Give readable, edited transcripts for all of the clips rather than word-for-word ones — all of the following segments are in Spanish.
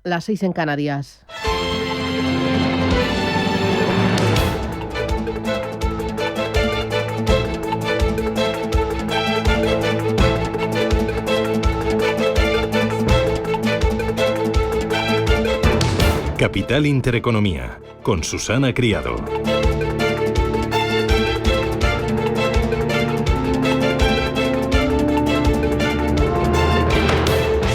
las 6 en Canarias. Capital Intereconomía, con Susana Criado.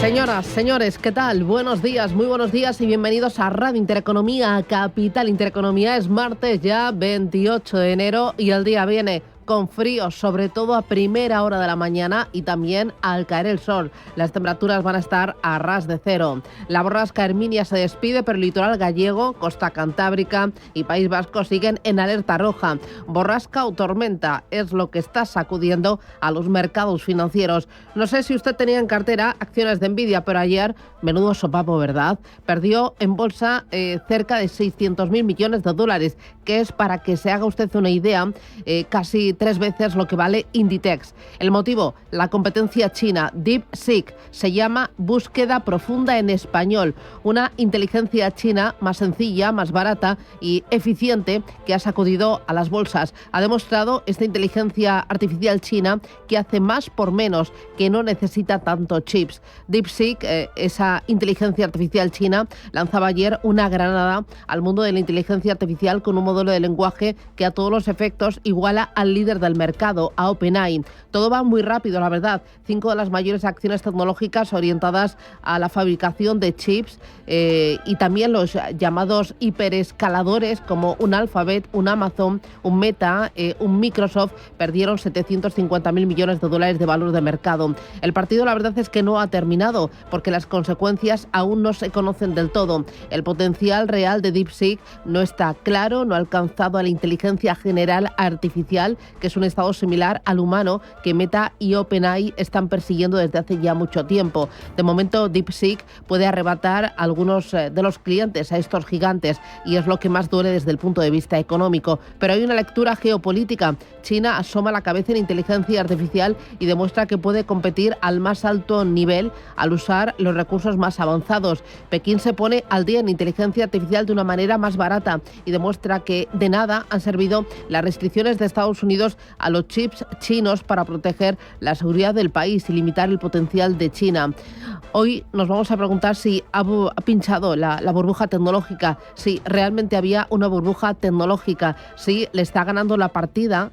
Señoras, señores, ¿qué tal? Buenos días, muy buenos días y bienvenidos a Radio Intereconomía, a Capital Intereconomía. Es martes ya, 28 de enero y el día viene con frío, sobre todo a primera hora de la mañana y también al caer el sol. Las temperaturas van a estar a ras de cero. La borrasca Herminia se despide, pero el litoral gallego, costa cantábrica y País Vasco siguen en alerta roja. Borrasca o tormenta es lo que está sacudiendo a los mercados financieros. No sé si usted tenía en cartera acciones de Nvidia, pero ayer, menudo sopapo, ¿verdad? Perdió en bolsa cerca de 600.000 millones de dólares, que es, para que se haga usted una idea, casi 3 veces lo que vale Inditex. El motivo, la competencia china DeepSeek, se llama búsqueda profunda en español, una inteligencia china más sencilla, más barata y eficiente que ha sacudido a las bolsas. Ha demostrado esta inteligencia artificial china que hace más por menos, que no necesita tanto chips. DeepSeek, esa inteligencia artificial china, lanzaba ayer una granada al mundo de la inteligencia artificial con un modelo de lenguaje que a todos los efectos iguala al líder del mercado, a OpenAI. Todo va muy rápido, la verdad. 5 de las mayores acciones tecnológicas orientadas a la fabricación de chips y también los llamados hiperescaladores como un Alphabet, un Amazon, un Meta, un Microsoft, perdieron 750.000 millones de dólares de valor de mercado. El partido, la verdad es que no ha terminado, porque las consecuencias aún no se conocen del todo. El potencial real de DeepSeek no está claro, no ha alcanzado a la inteligencia general artificial, que es un estado similar al humano que Meta y OpenAI están persiguiendo desde hace ya mucho tiempo. De momento, DeepSeek puede arrebatar a algunos de los clientes a estos gigantes y es lo que más duele desde el punto de vista económico. Pero hay una lectura geopolítica. China asoma la cabeza en inteligencia artificial y demuestra que puede competir al más alto nivel al usar los recursos más avanzados. Pekín se pone al día en inteligencia artificial de una manera más barata y demuestra que de nada han servido las restricciones de Estados Unidos a los chips chinos para proteger la seguridad del país y limitar el potencial de China. Hoy nos vamos a preguntar si ha pinchado la burbuja tecnológica, si realmente había una burbuja tecnológica, si le está ganando la partida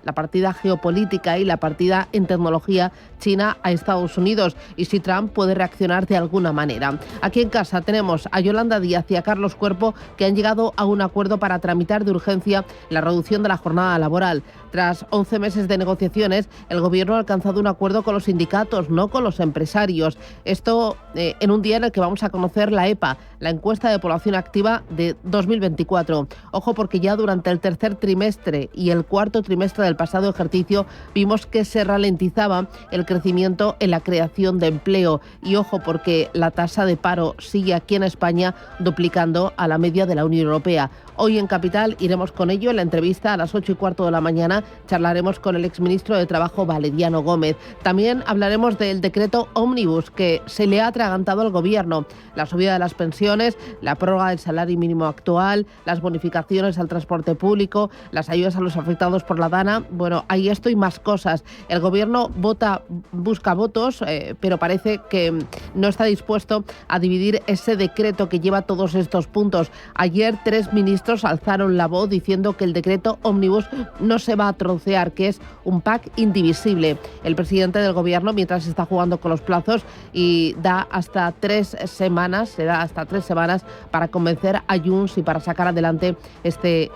geopolítica y la partida en tecnología China a Estados Unidos y si Trump puede reaccionar de alguna manera. Aquí en casa tenemos a Yolanda Díaz y a Carlos Cuerpo, que han llegado a un acuerdo para tramitar de urgencia la reducción de la jornada laboral. Tras 11 meses de negociaciones, el Gobierno ha alcanzado un acuerdo con los sindicatos, no con los empresarios. Esto en un día en el que vamos a conocer la EPA, la encuesta de población activa de 2024. Ojo, porque ya durante el tercer trimestre y el cuarto trimestre del pasado ejercicio vimos que se ralentizaba el crecimiento en la creación de empleo. Y ojo, porque la tasa de paro sigue aquí en España duplicando a la media de la Unión Europea. Hoy en Capital iremos con ello. En la entrevista a las 8:15 de la mañana charlaremos con el exministro de Trabajo, Valeriano Gómez. También hablaremos del decreto Ómnibus que se le ha atragantado al Gobierno. La subida de las pensiones, la prórroga del salario mínimo actual, las bonificaciones al transporte público, las ayudas a los afectados por la DANA. Bueno, hay esto y más cosas. El Gobierno busca votos, pero parece que no está dispuesto a dividir ese decreto que lleva todos estos puntos. Ayer 3 ministros alzaron la voz diciendo que el decreto Ómnibus no se va a trocear, que es un pack indivisible. El presidente del Gobierno, mientras está jugando con los plazos, y da hasta 3 semanas, se da hasta 3 semanas para convencer a Junts y para sacar adelante este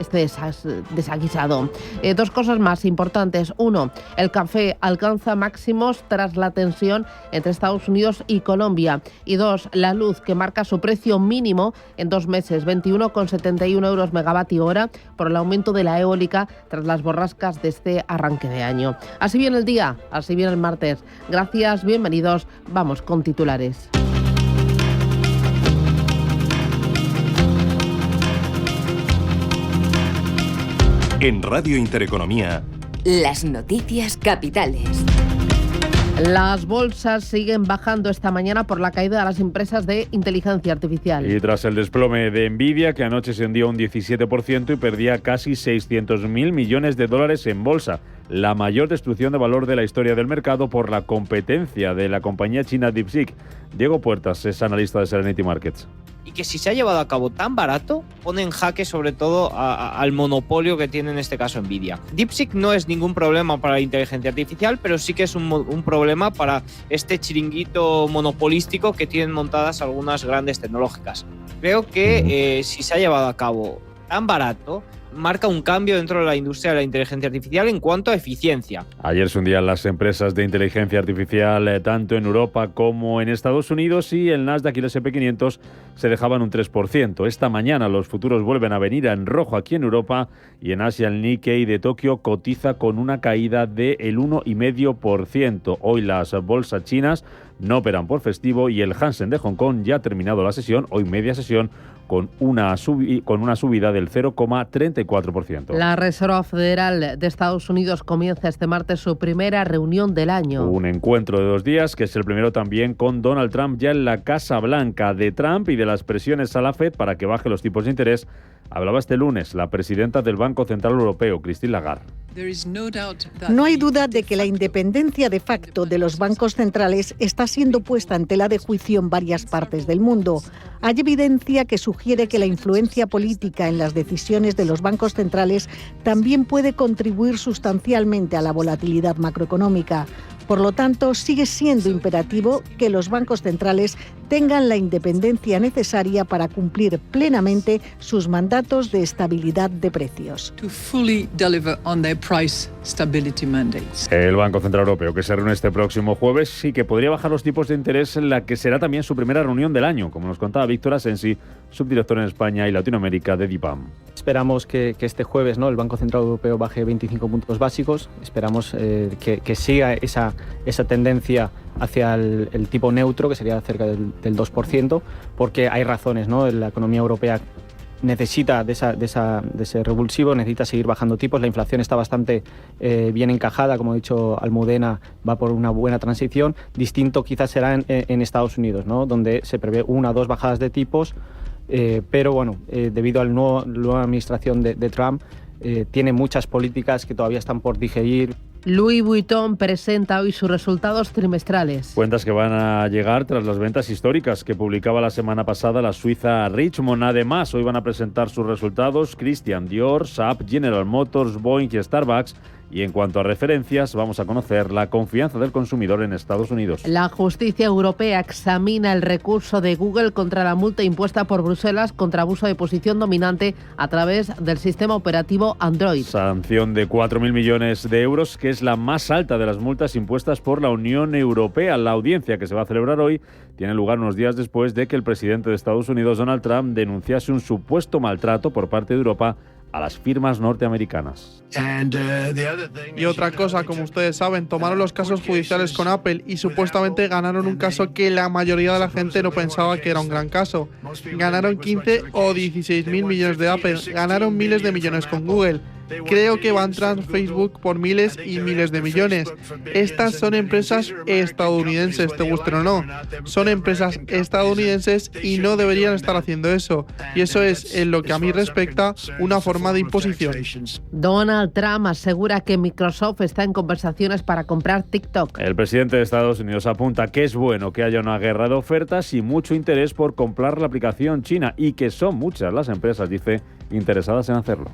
desaguisado. 2 cosas más importantes. 1, el café alcanza máximos tras la tensión entre Estados Unidos y Colombia. Y 2, la luz, que marca su precio mínimo en 2 meses, 21,71 euros megavatio hora, por el aumento de la eólica tras las borrascas de este arranque de año. Así viene el día, así viene el martes. Gracias, bienvenidos. Vamos con titulares. En Radio Intereconomía, las noticias capitales. Las bolsas siguen bajando esta mañana por la caída de las empresas de inteligencia artificial. Y tras el desplome de Nvidia, que anoche se hundió un 17% y perdía casi 600.000 millones de dólares en bolsa, la mayor destrucción de valor de la historia del mercado por la competencia de la compañía china DeepSeek. Diego Puertas es analista de Serenity Markets. Y que si se ha llevado a cabo tan barato, pone en jaque sobre todo al monopolio que tiene en este caso Nvidia. DeepSeek no es ningún problema para la inteligencia artificial, pero sí que es un problema para este chiringuito monopolístico que tienen montadas algunas grandes tecnológicas. Creo que si se ha llevado a cabo tan barato, marca un cambio dentro de la industria de la inteligencia artificial en cuanto a eficiencia. Ayer se hundían las empresas de inteligencia artificial tanto en Europa como en Estados Unidos y el Nasdaq y el S&P 500 se dejaban un 3%. Esta mañana los futuros vuelven a venir en rojo aquí en Europa y en Asia el Nikkei de Tokio cotiza con una caída del 1,5%. Hoy las bolsas chinas no operan por festivo y el Hansen de Hong Kong ya ha terminado la sesión, hoy media sesión, con una subida del 0,34%. La Reserva Federal de Estados Unidos comienza este martes su primera reunión del año. Un encuentro de 2 días, que es el primero también con Donald Trump ya en la Casa Blanca. De Trump y de las presiones a la Fed para que baje los tipos de interés, hablaba este lunes la presidenta del Banco Central Europeo, Christine Lagarde. No hay duda de que la independencia de facto de los bancos centrales está siendo puesta en tela de juicio en varias partes del mundo. Hay evidencia que sugiere que la influencia política en las decisiones de los bancos centrales también puede contribuir sustancialmente a la volatilidad macroeconómica. Por lo tanto, sigue siendo imperativo que los bancos centrales tengan la independencia necesaria para cumplir plenamente sus mandatos de estabilidad de precios. El Banco Central Europeo, que se reúne este próximo jueves, sí que podría bajar los tipos de interés en la que será también su primera reunión del año, como nos contaba Víctor Asensi, subdirector en España y Latinoamérica de DIPAM. Esperamos que este jueves, ¿no?, el Banco Central Europeo baje 25 puntos básicos. Esperamos que siga esa tendencia hacia el tipo neutro, que sería cerca del 2%, porque hay razones, ¿no? La economía europea necesita de ese revulsivo, necesita seguir bajando tipos. La inflación está bastante bien encajada, como ha dicho Almudena, va por una buena transición. Distinto quizás será en Estados Unidos, ¿no?, donde se prevé 1 o 2 bajadas de tipos, pero bueno, debido a la nueva administración de Trump, tiene muchas políticas que todavía están por digerir. Louis Vuitton presenta hoy sus resultados trimestrales. Cuentas que van a llegar tras las ventas históricas que publicaba la semana pasada la suiza Richemont. Además, hoy van a presentar sus resultados Christian Dior, Saab, General Motors, Boeing y Starbucks. Y en cuanto a referencias, vamos a conocer la confianza del consumidor en Estados Unidos. La justicia europea examina el recurso de Google contra la multa impuesta por Bruselas contra abuso de posición dominante a través del sistema operativo Android. Sanción de 4.000 millones de euros, que es la más alta de las multas impuestas por la Unión Europea. La audiencia que se va a celebrar hoy tiene lugar unos días después de que el presidente de Estados Unidos, Donald Trump, denunciase un supuesto maltrato por parte de Europa a las firmas norteamericanas. Y otra cosa, como ustedes saben, tomaron los casos judiciales con Apple y supuestamente ganaron un caso que la mayoría de la gente no pensaba que era un gran caso. Ganaron 15 o 16.000 millones de Apple, ganaron miles de millones con Google. Creo que van tras Facebook por miles y miles de millones. Estas son empresas estadounidenses, te guste o no. Son empresas estadounidenses y no deberían estar haciendo eso. Y eso es, en lo que a mí respecta, una forma de imposición. Donald Trump asegura que Microsoft está en conversaciones para comprar TikTok. El presidente de Estados Unidos apunta que es bueno que haya una guerra de ofertas y mucho interés por comprar la aplicación china y que son muchas las empresas, dice, interesadas en hacerlo.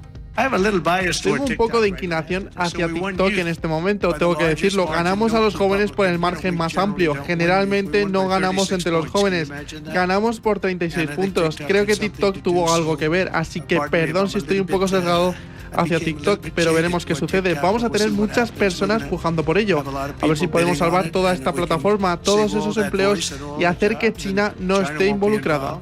Tengo un poco de inclinación hacia TikTok en este momento, tengo que decirlo. Ganamos a los jóvenes por el margen más amplio. Generalmente no ganamos entre los jóvenes. Ganamos por 36 puntos. Creo que TikTok tuvo algo que ver, así que perdón si estoy un poco sesgado hacia TikTok, pero veremos qué sucede. Vamos a tener muchas personas pujando por ello. A ver si podemos salvar toda esta plataforma, todos esos empleos y hacer que China no esté involucrada.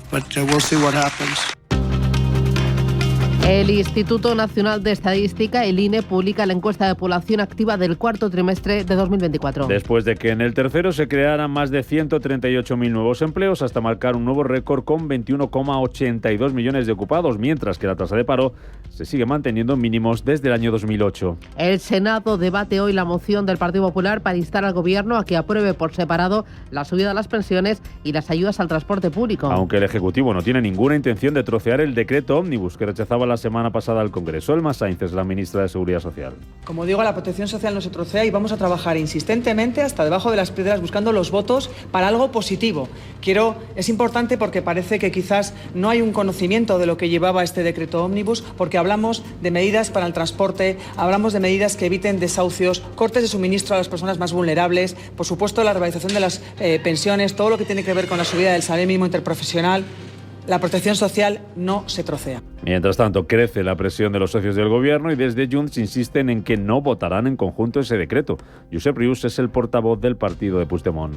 El Instituto Nacional de Estadística, el INE, publica la encuesta de población activa del cuarto trimestre de 2024. Después de que en el tercero se crearan más de 138.000 nuevos empleos, hasta marcar un nuevo récord con 21,82 millones de ocupados, mientras que la tasa de paro se sigue manteniendo en mínimos desde el año 2008. El Senado debate hoy la moción del Partido Popular para instar al Gobierno a que apruebe por separado la subida de las pensiones y las ayudas al transporte público. Aunque el Ejecutivo no tiene ninguna intención de trocear el decreto ómnibus que rechazaba la semana pasada al Congreso. Elma Sainz es la ministra de Seguridad Social. Como digo, la protección social no se trocea y vamos a trabajar insistentemente hasta debajo de las piedras buscando los votos para algo positivo. Es importante porque parece que quizás no hay un conocimiento de lo que llevaba este decreto ómnibus, porque hablamos de medidas para el transporte, hablamos de medidas que eviten desahucios, cortes de suministro a las personas más vulnerables, por supuesto la revalorización de las pensiones, todo lo que tiene que ver con la subida del salario mínimo interprofesional. La protección social no se trocea. Mientras tanto, crece la presión de los socios del Gobierno y desde Junts insisten en que no votarán en conjunto ese decreto. Josep Rius es el portavoz del partido de Puigdemont.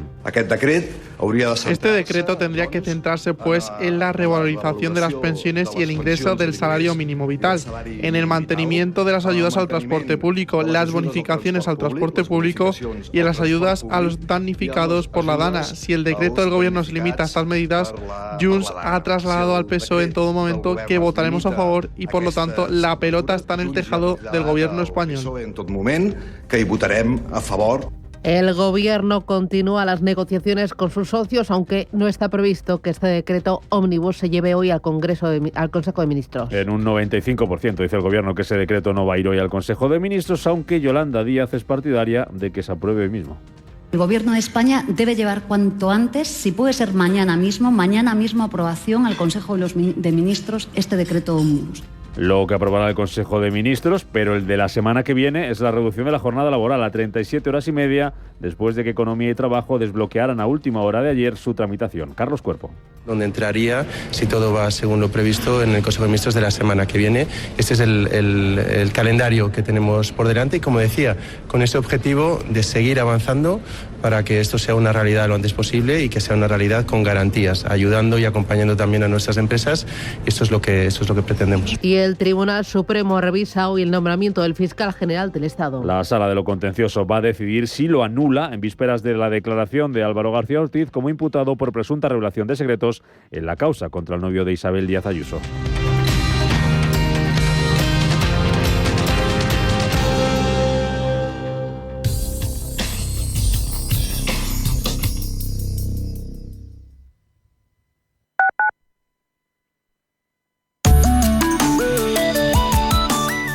Este decreto tendría que centrarse, pues, en la revalorización de las pensiones y el ingreso del salario mínimo vital, en el mantenimiento de las ayudas al transporte público, las bonificaciones al transporte público y en las ayudas a los damnificados por la DANA. Si el decreto del Gobierno se limita a estas medidas, Junts ha trasladado al PSOE en todo momento que votaremos a favor y, por lo tanto, la pelota está en el tejado del Gobierno español. El Gobierno continúa las negociaciones con sus socios, aunque no está previsto que este decreto ómnibus se lleve hoy al Consejo de Ministros. En un 95% dice el Gobierno que ese decreto no va a ir hoy al Consejo de Ministros, aunque Yolanda Díaz es partidaria de que se apruebe hoy mismo. El Gobierno de España debe llevar cuanto antes, si puede ser mañana mismo, aprobación al Consejo de Ministros este decreto ómnibus. Lo que aprobará el Consejo de Ministros, pero el de la semana que viene, es la reducción de la jornada laboral a 37 horas y media, después de que Economía y Trabajo desbloquearan a última hora de ayer su tramitación. Carlos Cuerpo. Donde entraría, si todo va según lo previsto, en el Consejo de Ministros de la semana que viene. Este es el calendario que tenemos por delante y, como decía, con ese objetivo de seguir avanzando para que esto sea una realidad lo antes posible y que sea una realidad con garantías, ayudando y acompañando también a nuestras empresas. Y eso es lo que pretendemos. Y el Tribunal Supremo revisa hoy el nombramiento del fiscal general del Estado. La Sala de lo Contencioso va a decidir si lo anula en vísperas de la declaración de Álvaro García Ortiz como imputado por presunta revelación de secretos en la causa contra el novio de Isabel Díaz Ayuso.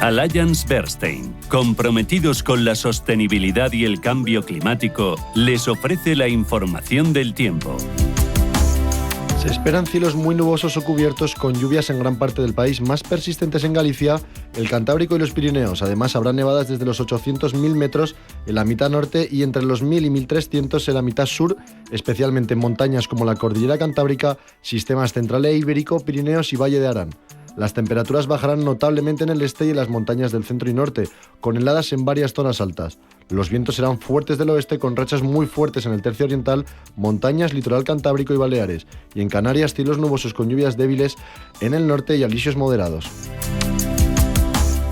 Allianz Bernstein, comprometidos con la sostenibilidad y el cambio climático, les ofrece la información del tiempo. Se esperan cielos muy nubosos o cubiertos con lluvias en gran parte del país, más persistentes en Galicia, el Cantábrico y los Pirineos. Además, habrá nevadas desde los 800.000 metros en la mitad norte y entre los 1.000 y 1.300 en la mitad sur, especialmente en montañas como la Cordillera Cantábrica, sistemas central e ibérico, Pirineos y Valle de Arán. Las temperaturas bajarán notablemente en el este y en las montañas del centro y norte, con heladas en varias zonas altas. Los vientos serán fuertes del oeste con rachas muy fuertes en el tercio oriental, montañas, litoral cantábrico y Baleares. Y en Canarias, cielos nubosos con lluvias débiles en el norte y alisios moderados.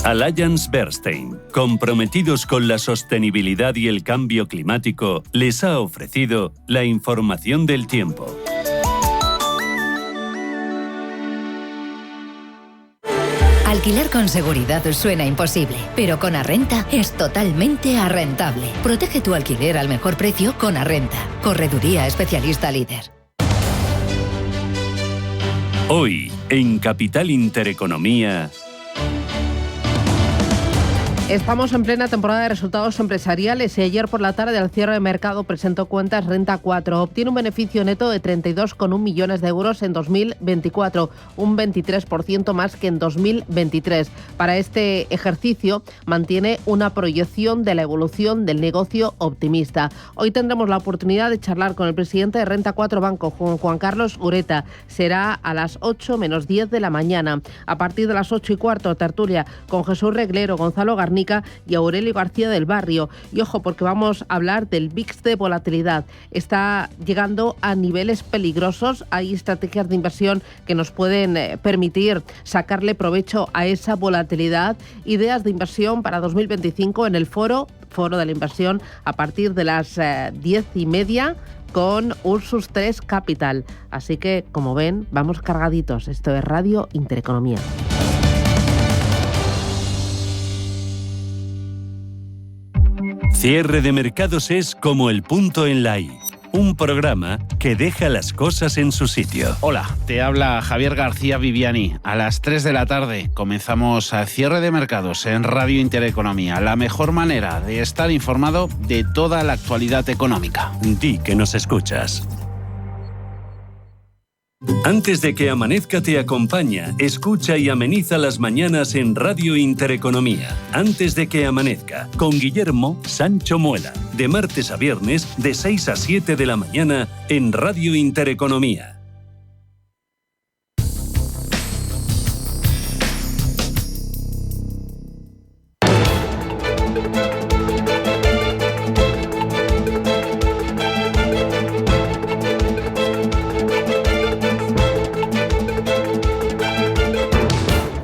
Allianz Bernstein, comprometidos con la sostenibilidad y el cambio climático, les ha ofrecido la información del tiempo. Alquilar con seguridad suena imposible, pero con Arrenta es totalmente arrentable. Protege tu alquiler al mejor precio con Arrenta. Correduría especialista líder. Hoy, en Capital Intereconomía... Estamos en plena temporada de resultados empresariales y ayer por la tarde al cierre de mercado presentó cuentas Renta 4. Obtiene un beneficio neto de 32,1 millones de euros en 2024, un 23% más que en 2023. Para este ejercicio mantiene una proyección de la evolución del negocio optimista. Hoy tendremos la oportunidad de charlar con el presidente de Renta 4 Banco, Juan Carlos Ureta. Será a las 8 menos 10 de la mañana. A partir de las 8 y cuarto, tertulia con Jesús Reglero, Gonzalo Garnica, Económica, y Aurelio García del Barrio. Y ojo, porque vamos a hablar del VIX de volatilidad. Está llegando a niveles peligrosos. Hay estrategias de inversión que nos pueden permitir sacarle provecho a esa volatilidad. Ideas de inversión para 2025 en el foro de la inversión a partir de las 10:30 con Ursus 3 Capital. Así que, como ven, vamos cargaditos. Esto es Radio Intereconomía. Cierre de mercados es como el punto en la I. Un programa que deja las cosas en su sitio. Hola, te habla Javier García Viviani. A las 3 de la tarde comenzamos a Cierre de Mercados en Radio Intereconomía. La mejor manera de estar informado de toda la actualidad económica. Di que nos escuchas. Antes de que amanezca te acompaña, escucha y ameniza las mañanas en Radio Intereconomía. Antes de que amanezca, con Guillermo Sancho Muela. De martes a viernes, de 6 a 7 de la mañana, en Radio Intereconomía.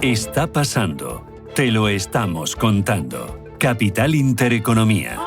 Está pasando. Te lo estamos contando. Capital Intereconomía.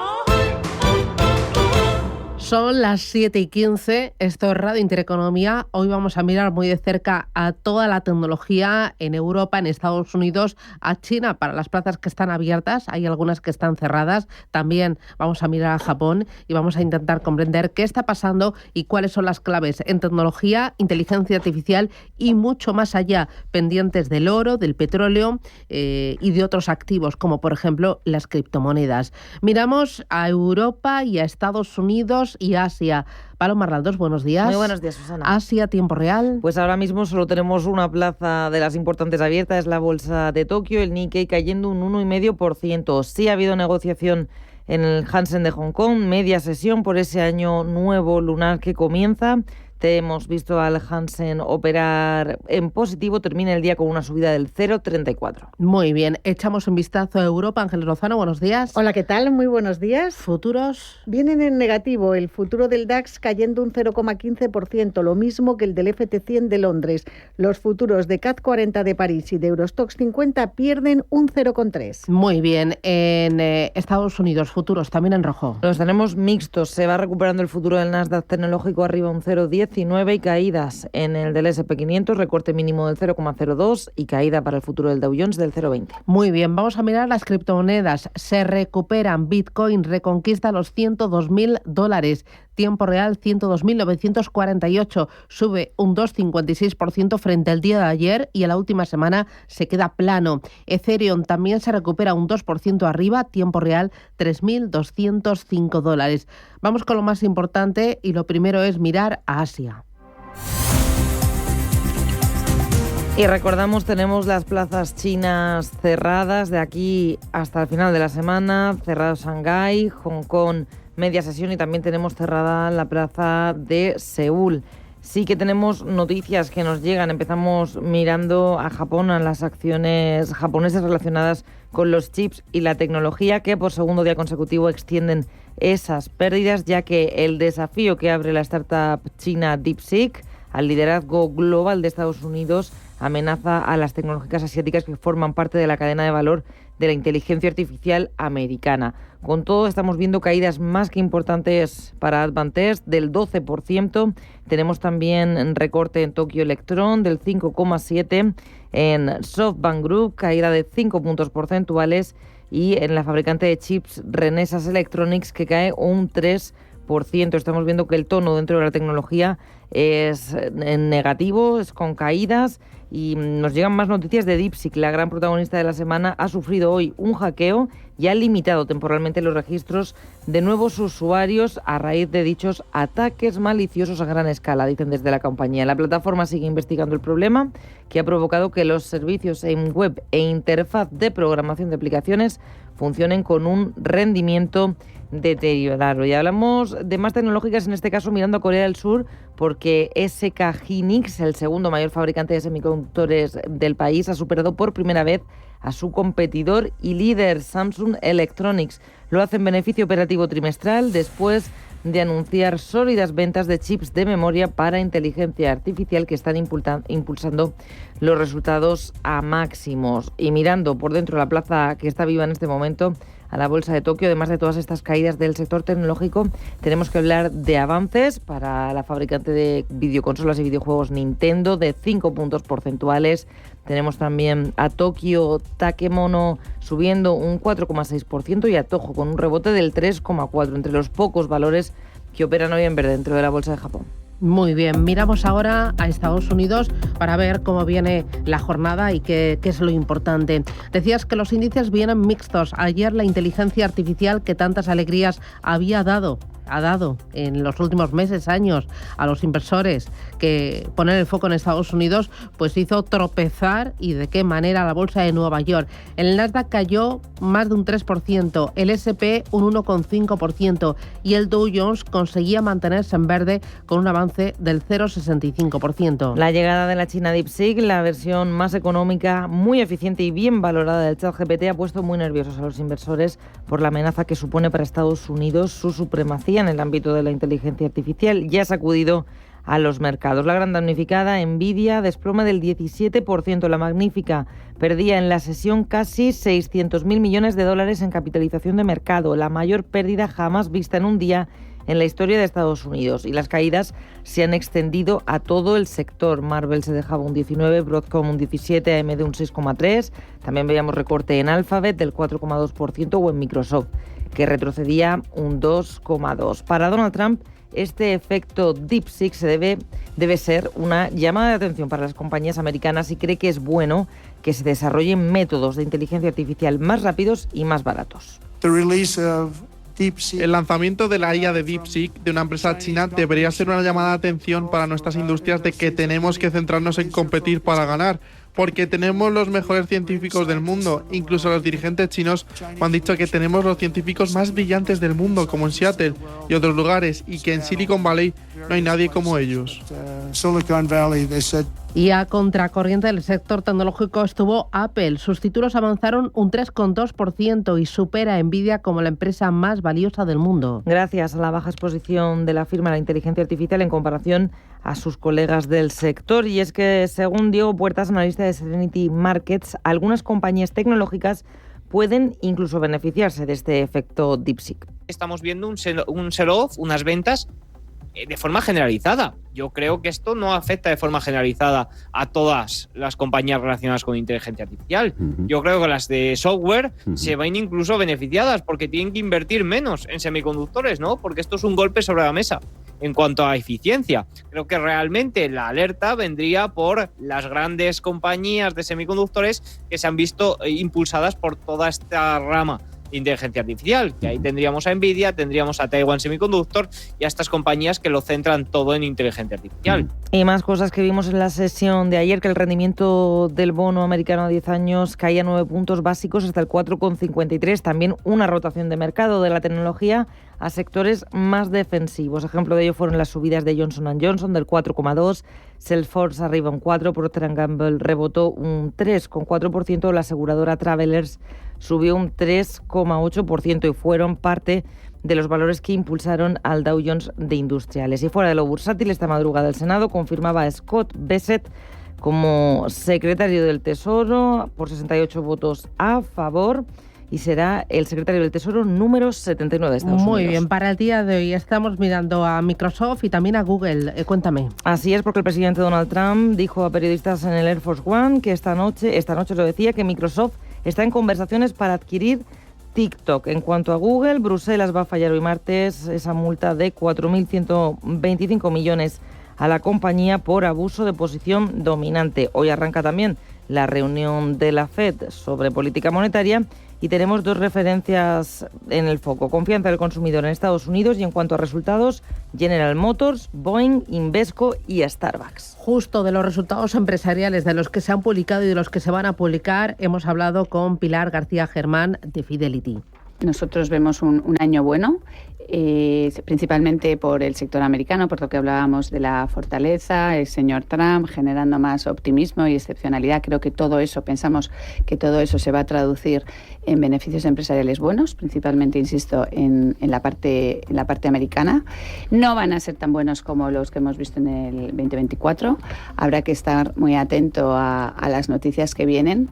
Son las 7:15, esto es Radio Intereconomía. Hoy vamos a mirar muy de cerca a toda la tecnología en Europa, en Estados Unidos, a China para las plazas que están abiertas, hay algunas que están cerradas. También vamos a mirar a Japón y vamos a intentar comprender qué está pasando y cuáles son las claves en tecnología, inteligencia artificial y mucho más allá, pendientes del oro, del petróleo y de otros activos, como por ejemplo las criptomonedas. Miramos a Europa y a Estados Unidos y Asia. Paloma Arnaldos, buenos días. Muy buenos días, Susana. Asia, tiempo real. Pues ahora mismo solo tenemos una plaza de las importantes abierta, es la bolsa de Tokio, el Nikkei cayendo un 1,5%. Sí ha habido negociación en el Hansen de Hong Kong, media sesión por ese año nuevo lunar que comienza. Hemos visto al Hansen operar en positivo, termina el día con una subida del 0,34. Muy bien, echamos un vistazo a Europa. Ángeles Lozano, buenos días. Hola, ¿qué tal? Muy buenos días. ¿Futuros? Vienen en negativo, el futuro del DAX cayendo un 0,15%, lo mismo que el del FT100 de Londres. Los futuros de CAC 40 de París y de Eurostoxx 50 pierden un 0,3%. Muy bien, en Estados Unidos, futuros también en rojo. Los tenemos mixtos, se va recuperando el futuro del Nasdaq tecnológico arriba un 0,10%. Y caídas en el del S&P 500, recorte mínimo del 0,02 y caída para el futuro del Dow Jones del 0,20. Muy bien, vamos a mirar las criptomonedas. Se recuperan. Bitcoin reconquista los $102.000. Tiempo real 102.948. Sube un 2,56% frente al día de ayer y en la última semana se queda plano. Ethereum también se recupera un 2% arriba. Tiempo real $3.205. Vamos con lo más importante y lo primero es mirar a Asia. Y recordamos, tenemos las plazas chinas cerradas de aquí hasta el final de la semana. Cerrado Shanghái, Hong Kong, media sesión, y también tenemos cerrada la plaza de Seúl. Sí que tenemos noticias que nos llegan. Empezamos mirando a Japón, a las acciones japonesas relacionadas con los chips y la tecnología, que por segundo día consecutivo extienden esas pérdidas, ya que el desafío que abre la startup china DeepSeek al liderazgo global de Estados Unidos amenaza a las tecnológicas asiáticas que forman parte de la cadena de valor de la inteligencia artificial americana. Con todo, estamos viendo caídas más que importantes para Advantest del 12%. Tenemos también recorte en Tokyo Electron del 5,7%, en SoftBank Group caída de 5 puntos porcentuales y en la fabricante de chips Renesas Electronics que cae un 3%. Estamos viendo que el tono dentro de la tecnología es negativo, es con caídas, y nos llegan más noticias de DeepSeek. La gran protagonista de la semana ha sufrido hoy un hackeo y ha limitado temporalmente los registros de nuevos usuarios a raíz de dichos ataques maliciosos a gran escala, dicen desde la compañía. La plataforma sigue investigando el problema, que ha provocado que los servicios en web e interfaz de programación de aplicaciones funcionen con un rendimiento deteriorarlo. Y hablamos de más tecnológicas, en este caso mirando a Corea del Sur, porque SK Hynix, el segundo mayor fabricante de semiconductores del país, ha superado por primera vez a su competidor y líder Samsung Electronics. Lo hace en beneficio operativo trimestral después de anunciar sólidas ventas de chips de memoria para inteligencia artificial que están impulsando los resultados a máximos. Y mirando por dentro la plaza que está viva en este momento, a la bolsa de Tokio, además de todas estas caídas del sector tecnológico, tenemos que hablar de avances para la fabricante de videoconsolas y videojuegos Nintendo de 5 puntos porcentuales. Tenemos también a Tokio Takemono subiendo un 4,6% y a Toho con un rebote del 3,4%, entre los pocos valores que operan hoy en verde dentro de la bolsa de Japón. Muy bien, miramos ahora a Estados Unidos para ver cómo viene la jornada y qué es lo importante. Decías que los índices vienen mixtos. Ayer la inteligencia artificial que tantas alegrías ha dado en los últimos meses, años, a los inversores, que poner el foco en Estados Unidos, pues hizo tropezar, y de qué manera, la bolsa de Nueva York. El Nasdaq cayó más de un 3%, el S&P un 1,5% y el Dow Jones conseguía mantenerse en verde con un avance del 0,65%. La llegada de la China DeepSeek, la versión más económica, muy eficiente y bien valorada del ChatGPT, ha puesto muy nerviosos a los inversores por la amenaza que supone para Estados Unidos su supremacía en el ámbito de la inteligencia artificial. Ya ha sacudido a los mercados. La gran damnificada, Nvidia, desploma del 17%. La magnífica perdía en la sesión casi 600.000 millones de dólares en capitalización de mercado, la mayor pérdida jamás vista en un día en la historia de Estados Unidos. Y las caídas se han extendido a todo el sector. Marvell se dejaba un 19%, Broadcom un 17%, AMD un 6,3%. También veíamos recorte en Alphabet del 4,2% o en Microsoft, que retrocedía un 2,2%. Para Donald Trump, este efecto DeepSeek debe ser una llamada de atención para las compañías americanas y cree que es bueno que se desarrollen métodos de inteligencia artificial más rápidos y más baratos. El lanzamiento de la IA de DeepSeek de una empresa china debería ser una llamada de atención para nuestras industrias de que tenemos que centrarnos en competir para ganar, porque tenemos los mejores científicos del mundo. Incluso los dirigentes chinos me han dicho que tenemos los científicos más brillantes del mundo, como en Seattle y otros lugares, y que en Silicon Valley no hay nadie como ellos. Y a contracorriente del sector tecnológico estuvo Apple. Sus títulos avanzaron un 3,2% y supera a Nvidia como la empresa más valiosa del mundo. Gracias a la baja exposición de la firma a la inteligencia artificial en comparación a sus colegas del sector. Y es que, según Diego Puertas, analista de Serenity Markets, algunas compañías tecnológicas pueden incluso beneficiarse de este efecto DeepSeek. Estamos viendo un sell-off, unas ventas de forma generalizada. Yo creo que esto no afecta de forma generalizada a todas las compañías relacionadas con inteligencia artificial. Yo creo que las de software se van incluso beneficiadas porque tienen que invertir menos en semiconductores, ¿no? Porque esto es un golpe sobre la mesa en cuanto a eficiencia. Creo que realmente la alerta vendría por las grandes compañías de semiconductores que se han visto impulsadas por toda esta rama de inteligencia artificial, que ahí tendríamos a Nvidia, tendríamos a Taiwan Semiconductor y a estas compañías que lo centran todo en inteligencia artificial. Y más cosas que vimos en la sesión de ayer, que el rendimiento del bono americano a 10 años caía 9 puntos básicos hasta el 4,53. También una rotación de mercado de la tecnología a sectores más defensivos. Ejemplo de ello fueron las subidas de Johnson & Johnson del 4,2%, Salesforce arriba un 4%, Procter & Gamble rebotó un 3,4%, la aseguradora Travelers subió un 3,8% y fueron parte de los valores que impulsaron al Dow Jones de Industriales. Y fuera de lo bursátil, esta madrugada el Senado confirmaba a Scott Bessent como secretario del Tesoro por 68 votos a favor y será el secretario del Tesoro número 79 de Estados Unidos. Muy bien, para el día de hoy estamos mirando a Microsoft y también a Google. Cuéntame. Así es, porque el presidente Donald Trump dijo a periodistas en el Air Force One que esta noche lo decía, que Microsoft está en conversaciones para adquirir TikTok. En cuanto a Google, Bruselas va a fallar hoy martes esa multa de 4.125 millones a la compañía por abuso de posición dominante. Hoy arranca también la reunión de la FED sobre política monetaria y tenemos dos referencias en el foco. Confianza del consumidor en Estados Unidos y en cuanto a resultados, General Motors, Boeing, Invesco y Starbucks. Justo de los resultados empresariales de los que se han publicado y de los que se van a publicar, hemos hablado con Pilar García Germán de Fidelity. nosotros vemos un año bueno, principalmente por el sector americano, por lo que hablábamos de la fortaleza, el señor Trump generando más optimismo y excepcionalidad. Creo que todo eso, pensamos que todo eso se va a traducir en beneficios empresariales buenos, principalmente, insisto, en la parte americana. No van a ser tan buenos como los que hemos visto en el 2024. Habrá que estar muy atento a las noticias que vienen.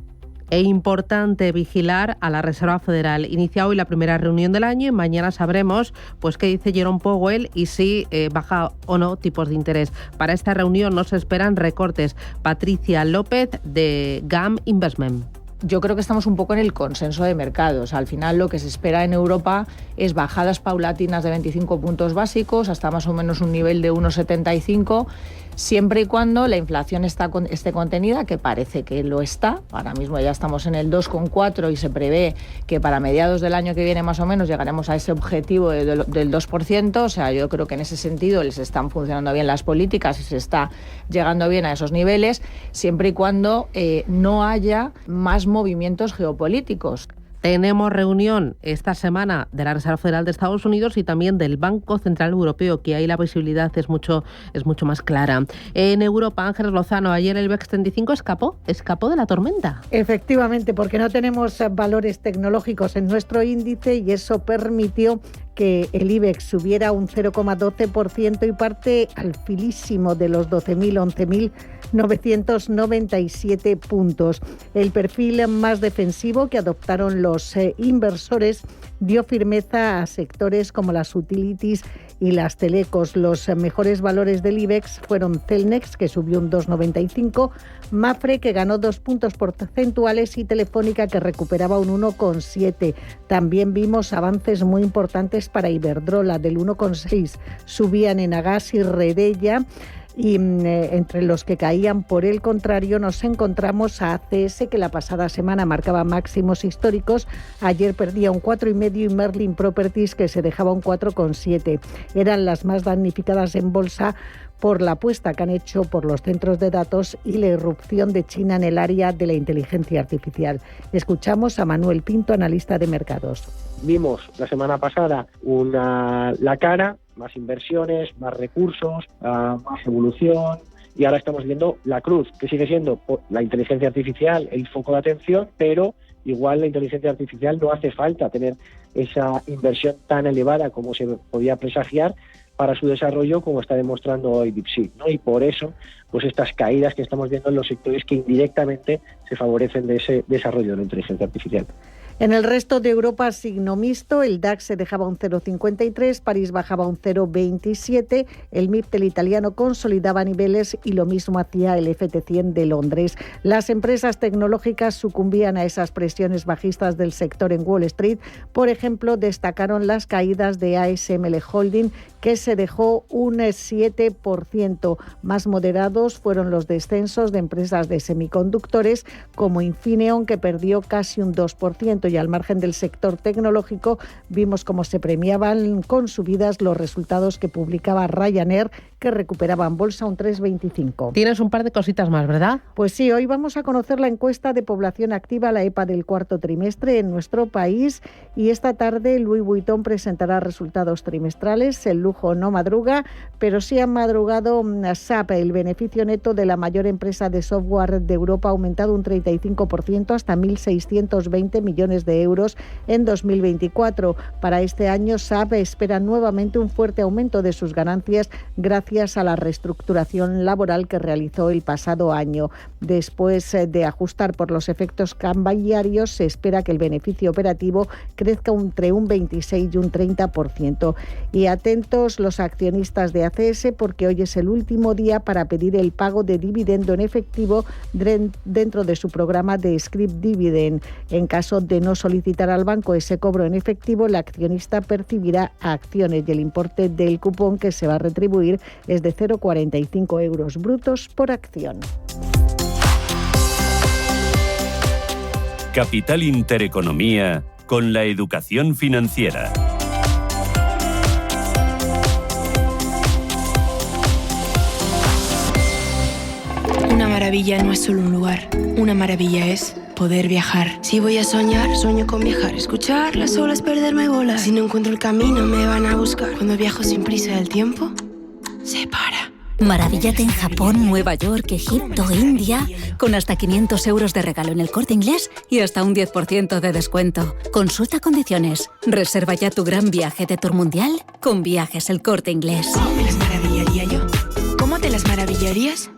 E importante vigilar a la Reserva Federal. Inicia hoy la primera reunión del año y mañana sabremos pues qué dice Jerome Powell y si baja o no tipos de interés. Para esta reunión no se esperan recortes. Patricia López de GAM Investment. Yo creo que estamos un poco en el consenso de mercados. Al final lo que se espera en Europa es bajadas paulatinas de 25 puntos básicos hasta más o menos un nivel de 1,75, siempre y cuando la inflación esté contenida, que parece que lo está. Ahora mismo ya estamos en el 2,4 y se prevé que para mediados del año que viene más o menos llegaremos a ese objetivo del 2%. O sea, yo creo que en ese sentido les están funcionando bien las políticas y se está llegando bien a esos niveles, siempre y cuando no haya más movimientos geopolíticos. Tenemos reunión esta semana de la Reserva Federal de Estados Unidos y también del Banco Central Europeo, que ahí la visibilidad es mucho más clara. En Europa, Ángeles Lozano, ayer el IBEX 35 escapó de la tormenta. Efectivamente, porque no tenemos valores tecnológicos en nuestro índice y eso permitió que el IBEX subiera un 0,12% y parte al filísimo de los 12.000, 11.997 puntos. El perfil más defensivo que adoptaron los inversores dio firmeza a sectores como las utilities y las telecos. Los mejores valores del IBEX fueron Celnex, que subió un 2,95, Mapfre, que ganó 2 puntos porcentuales, y Telefónica, que recuperaba un 1,7. También vimos avances muy importantes para Iberdrola, del 1,6. Subían Enagas y Redella. Y entre los que caían, por el contrario, nos encontramos a ACS, que la pasada semana marcaba máximos históricos. Ayer perdía un 4,5 y Merlin Properties, que se dejaba un 4,7. Eran las más damnificadas en bolsa por la apuesta que han hecho por los centros de datos y la irrupción de China en el área de la inteligencia artificial. Escuchamos a Manuel Pinto, analista de mercados. Vimos la semana pasada la cara, más inversiones, más recursos, más evolución, y ahora estamos viendo la cruz, que sigue siendo la inteligencia artificial el foco de atención, pero igual la inteligencia artificial no hace falta tener esa inversión tan elevada como se podía presagiar para su desarrollo, como está demostrando hoy DeepSeek, ¿no? Y por eso, pues estas caídas que estamos viendo en los sectores que indirectamente se favorecen de ese desarrollo de la inteligencia artificial. En el resto de Europa, signo mixto, el DAX se dejaba un 0,53, París bajaba un 0,27, el MIB del italiano consolidaba niveles y lo mismo hacía el FT100 de Londres. Las empresas tecnológicas sucumbían a esas presiones bajistas del sector en Wall Street. Por ejemplo, destacaron las caídas de ASML Holding, que se dejó un 7%. Más moderados fueron los descensos de empresas de semiconductores como Infineon, que perdió casi un 2%. Y al margen del sector tecnológico, vimos cómo se premiaban con subidas los resultados que publicaba Ryanair, que recuperaba en bolsa un 3,25. Tienes un par de cositas más, ¿verdad? Pues sí, hoy vamos a conocer la encuesta de población activa, la EPA del cuarto trimestre en nuestro país, y esta tarde Louis Vuitton presentará resultados trimestrales. El lujo no madruga, pero sí ha madrugado SAP. El beneficio neto de la mayor empresa de software de Europa ha aumentado un 35% hasta 1.620 millones de euros en 2024. Para este año, SAP espera nuevamente un fuerte aumento de sus ganancias gracias a la reestructuración laboral que realizó el pasado año. Después de ajustar por los efectos cambiarios, se espera que el beneficio operativo crezca entre un 26 y un 30%. Y atentos los accionistas de ACS, porque hoy es el último día para pedir el pago de dividendo en efectivo dentro de su programa de scrip dividend. En caso de no solicitar al banco ese cobro en efectivo, el accionista percibirá acciones y el importe del cupón que se va a retribuir es de 0,45 euros brutos por acción. Capital Intereconomía con la educación financiera. Una maravilla maravilla no es solo un lugar. Una maravilla es poder viajar. Si voy a soñar, sueño con viajar. Escuchar las olas, perderme y volar. Si no encuentro el camino, me van a buscar. Cuando viajo sin prisa, el tiempo se para. Maravíllate en Japón, Nueva York, Egipto, India, con hasta 500 euros de regalo en El Corte Inglés y hasta un 10% de descuento. Consulta condiciones. Reserva ya tu gran viaje de tour mundial con Viajes El Corte Inglés. ¿Cómo me las maravillaría yo? ¿Cómo te las maravillarías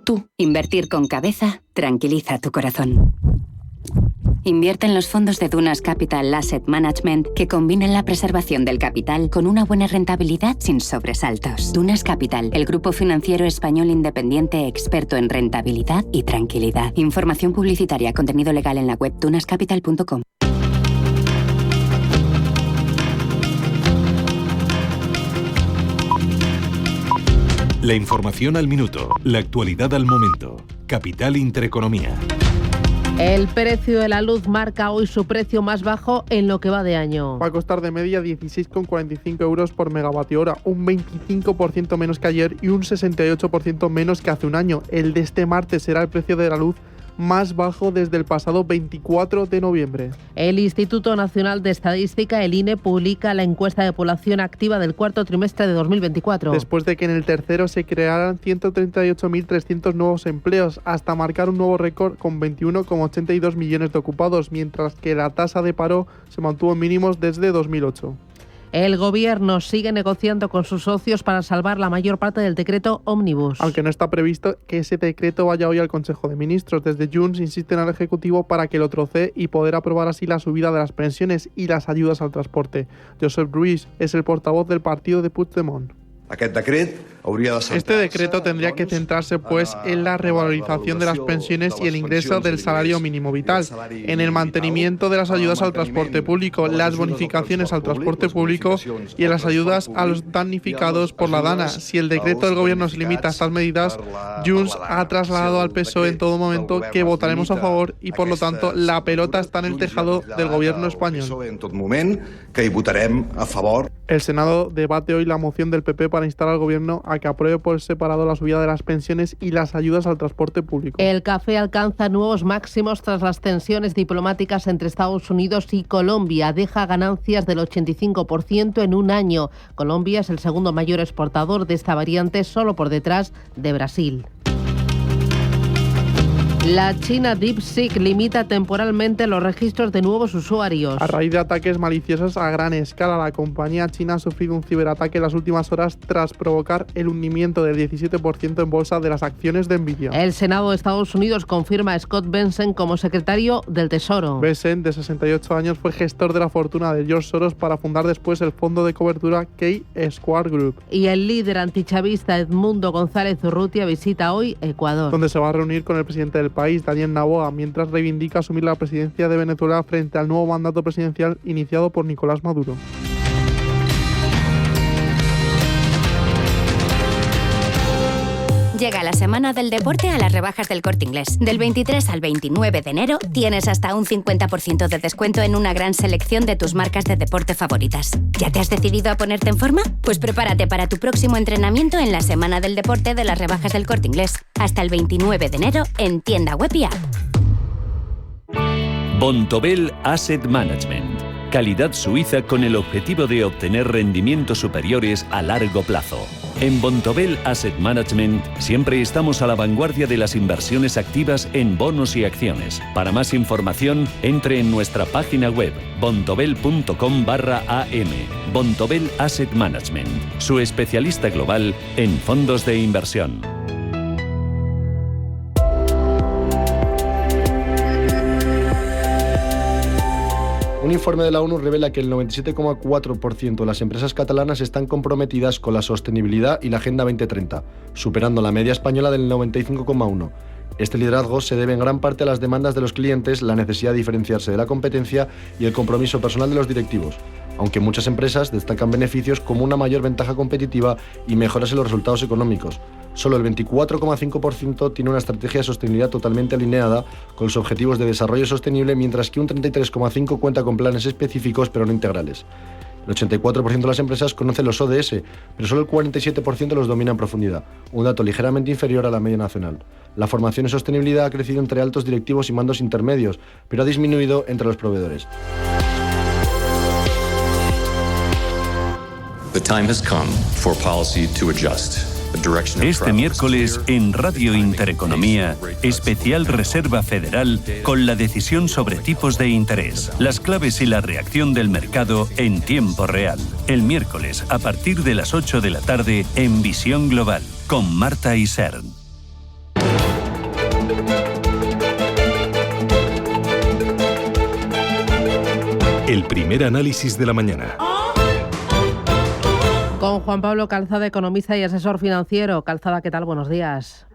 tú? Invertir con cabeza tranquiliza tu corazón. Invierte en los fondos de Dunas Capital Asset Management que combinen la preservación del capital con una buena rentabilidad sin sobresaltos. Dunas Capital, el grupo financiero español independiente experto en rentabilidad y tranquilidad. Información publicitaria, contenido legal en la web dunascapital.com. La información al minuto, la actualidad al momento. Capital Intereconomía. El precio de la luz marca hoy su precio más bajo en lo que va de año. Va a costar de media 16,45 euros por megavatio hora, un 25% menos que ayer y un 68% menos que hace un año. El de este martes será el precio de la luz más bajo desde el pasado 24 de noviembre. El Instituto Nacional de Estadística, el INE, publica la encuesta de población activa del cuarto trimestre de 2024. Después de que en el tercero se crearan 138.300 nuevos empleos, hasta marcar un nuevo récord con 21,82 millones de ocupados, mientras que la tasa de paro se mantuvo en mínimos desde 2008. El Gobierno sigue negociando con sus socios para salvar la mayor parte del decreto Ómnibus. Aunque no está previsto que ese decreto vaya hoy al Consejo de Ministros, desde Junts insisten al Ejecutivo para que lo trocee y poder aprobar así la subida de las pensiones y las ayudas al transporte. Josep Ruiz es el portavoz del partido de Puigdemont. Este decreto tendría que centrarse pues en la revalorización de las pensiones y el ingreso del salario mínimo vital, en el mantenimiento de las ayudas al transporte público, las bonificaciones al transporte público y en las ayudas a los damnificados por la DANA. Si el decreto del Gobierno se limita a estas medidas, Junts ha trasladado al PSOE en todo momento que votaremos a favor y por lo tanto la pelota está en el tejado del Gobierno español. El Senado debate hoy la moción del PP para instar al Gobierno a que apruebe por separado la subida de las pensiones y las ayudas al transporte público. El café alcanza nuevos máximos tras las tensiones diplomáticas entre Estados Unidos y Colombia. Deja ganancias del 85% en un año. Colombia es el segundo mayor exportador de esta variante, solo por detrás de Brasil. La China DeepSeek limita temporalmente los registros de nuevos usuarios. A raíz de ataques maliciosos a gran escala, la compañía china ha sufrido un ciberataque en las últimas horas tras provocar el hundimiento del 17% en bolsa de las acciones de Nvidia. El Senado de Estados Unidos confirma a Scott Bessent como secretario del Tesoro. Bessent, de 68 años, fue gestor de la fortuna de George Soros para fundar después el fondo de cobertura K-Square Group. Y el líder antichavista Edmundo González Urrutia visita hoy Ecuador, donde se va a reunir con el presidente del país, Daniel Noboa, mientras reivindica asumir la presidencia de Venezuela frente al nuevo mandato presidencial iniciado por Nicolás Maduro. Llega la semana del deporte a las rebajas del Corte Inglés. Del 23 al 29 de enero tienes hasta un 50% de descuento en una gran selección de tus marcas de deporte favoritas. ¿Ya te has decidido a ponerte en forma? Pues prepárate para tu próximo entrenamiento en la semana del deporte de las rebajas del Corte Inglés. Hasta el 29 de enero en tienda web y app. Bontobel Asset Management. Calidad suiza con el objetivo de obtener rendimientos superiores a largo plazo. En Bontobel Asset Management siempre estamos a la vanguardia de las inversiones activas en bonos y acciones. Para más información, entre en nuestra página web bontobel.com/am. Bontobel Asset Management, su especialista global en fondos de inversión. Un informe de la ONU revela que el 97,4% de las empresas catalanas están comprometidas con la sostenibilidad y la Agenda 2030, superando la media española del 95,1%. Este liderazgo se debe en gran parte a las demandas de los clientes, la necesidad de diferenciarse de la competencia y el compromiso personal de los directivos, aunque muchas empresas destacan beneficios como una mayor ventaja competitiva y mejoras en los resultados económicos. Solo el 24,5% tiene una estrategia de sostenibilidad totalmente alineada con los objetivos de desarrollo sostenible, mientras que un 33,5% cuenta con planes específicos pero no integrales. El 84% de las empresas conocen los ODS, pero solo el 47% los domina en profundidad, un dato ligeramente inferior a la media nacional. La formación en sostenibilidad ha crecido entre altos directivos y mandos intermedios, pero ha disminuido entre los proveedores. The time has come for policy to adjust. Este miércoles en Radio Intereconomía, especial Reserva Federal con la decisión sobre tipos de interés, las claves y la reacción del mercado en tiempo real. El miércoles a partir de las 8 de la tarde en Visión Global con Marta Isern. El primer análisis de la mañana. Con Juan Pablo Calzada, economista y asesor financiero. Calzada, ¿qué tal? Buenos días.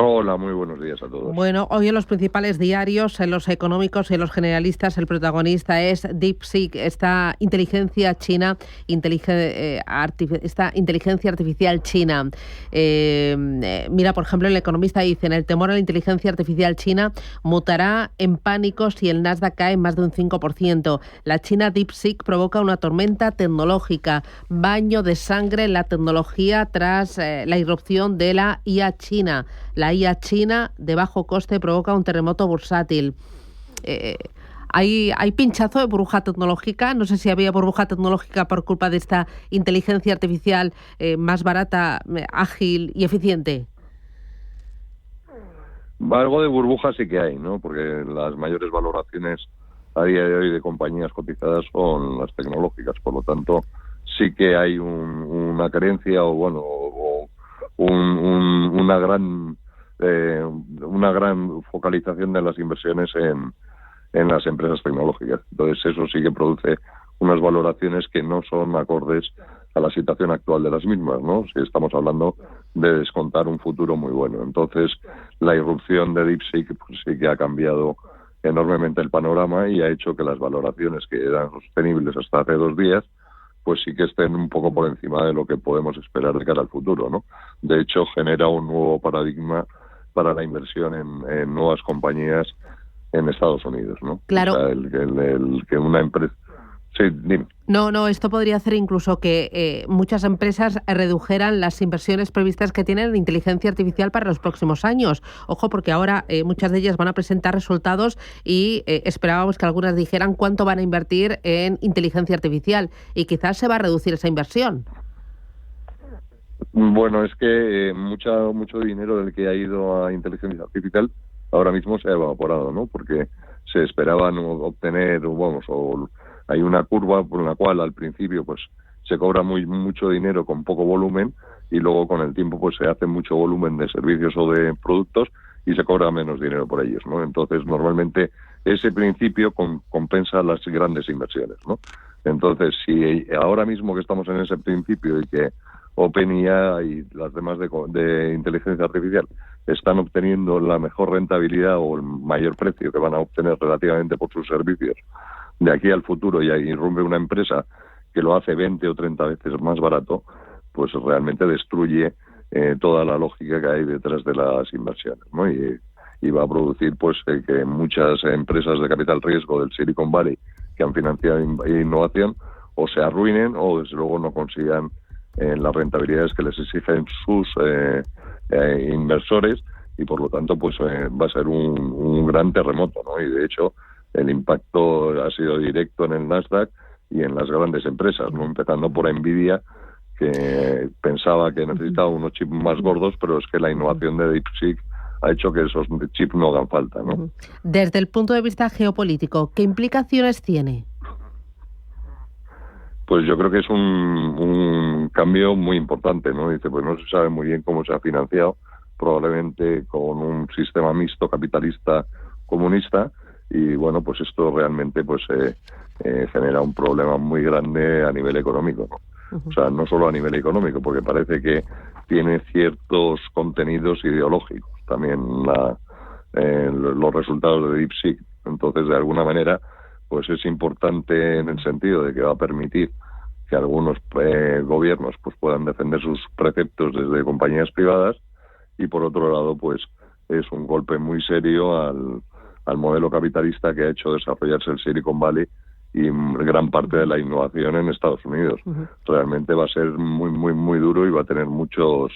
Hola, muy buenos días a todos. Bueno, hoy en los principales diarios, en los económicos y en los generalistas, el protagonista es DeepSeek, esta inteligencia china, esta inteligencia artificial china. Mira, por ejemplo, el economista dice, el temor a la inteligencia artificial china mutará en pánico si el Nasdaq cae más de un 5%. La China DeepSeek provoca una tormenta tecnológica, baño de sangre en la tecnología tras la irrupción de la IA china. La IA china de bajo coste provoca un terremoto bursátil. ¿Hay pinchazo de burbuja tecnológica? No sé si había burbuja tecnológica por culpa de esta inteligencia artificial más barata, ágil y eficiente. Algo de burbuja sí que hay, ¿no? Porque las mayores valoraciones a día de hoy de compañías cotizadas son las tecnológicas. Por lo tanto, sí que hay una creencia una gran focalización de las inversiones en las empresas tecnológicas. Entonces eso sí que produce unas valoraciones que no son acordes a la situación actual de las mismas, ¿no? Si estamos hablando de descontar un futuro muy bueno. Entonces la irrupción de DeepSeek pues sí que ha cambiado enormemente el panorama y ha hecho que las valoraciones que eran sostenibles hasta hace 2 días pues sí que estén un poco por encima de lo que podemos esperar de cara al futuro, ¿no? De hecho, genera un nuevo paradigma para la inversión en nuevas compañías en Estados Unidos, ¿no? Claro. O sea, el que una empresa... Sí, dime. No, esto podría hacer incluso que muchas empresas redujeran las inversiones previstas que tienen en inteligencia artificial para los próximos años. Ojo, porque ahora muchas de ellas van a presentar resultados y esperábamos que algunas dijeran cuánto van a invertir en inteligencia artificial y quizás se va a reducir esa inversión. Bueno, es que mucho dinero del que ha ido a inteligencia artificial ahora mismo se ha evaporado, ¿no? Porque se esperaban obtener, hay una curva por la cual al principio pues se cobra mucho dinero con poco volumen y luego con el tiempo pues se hace mucho volumen de servicios o de productos y se cobra menos dinero por ellos, ¿no? Entonces normalmente ese principio compensa las grandes inversiones, ¿no? Entonces si ahora mismo que estamos en ese principio y que OpenIA y las demás de inteligencia artificial están obteniendo la mejor rentabilidad o el mayor precio que van a obtener relativamente por sus servicios de aquí al futuro y ahí irrumpe una empresa que lo hace 20 o 30 veces más barato, pues realmente destruye toda la lógica que hay detrás de las inversiones, ¿no? Y va a producir pues que muchas empresas de capital riesgo del Silicon Valley que han financiado innovación o se arruinen o desde luego no consigan las rentabilidades que les exigen sus inversores y por lo tanto pues va a ser un gran terremoto, ¿no? Y de hecho el impacto ha sido directo en el Nasdaq y en las grandes empresas, ¿no? Empezando por Nvidia, que pensaba que necesitaba unos chips más gordos, pero es que la innovación de DeepSeek ha hecho que esos chips no hagan falta, ¿no? Desde el punto de vista geopolítico, ¿qué implicaciones tiene? Pues yo creo que es un cambio muy importante, ¿no? Dice, pues no se sabe muy bien cómo se ha financiado, probablemente con un sistema mixto capitalista comunista, y bueno, pues esto realmente pues genera un problema muy grande a nivel económico, ¿no? O sea, no solo a nivel económico, porque parece que tiene ciertos contenidos ideológicos también los resultados de DeepSeek. Entonces, de alguna manera, pues es importante en el sentido de que va a permitir que algunos gobiernos pues puedan defender sus preceptos desde compañías privadas y por otro lado, pues es un golpe muy serio al modelo capitalista que ha hecho desarrollarse el Silicon Valley y gran parte de la innovación en Estados Unidos. Realmente va a ser muy, muy, muy duro y va a tener muchos,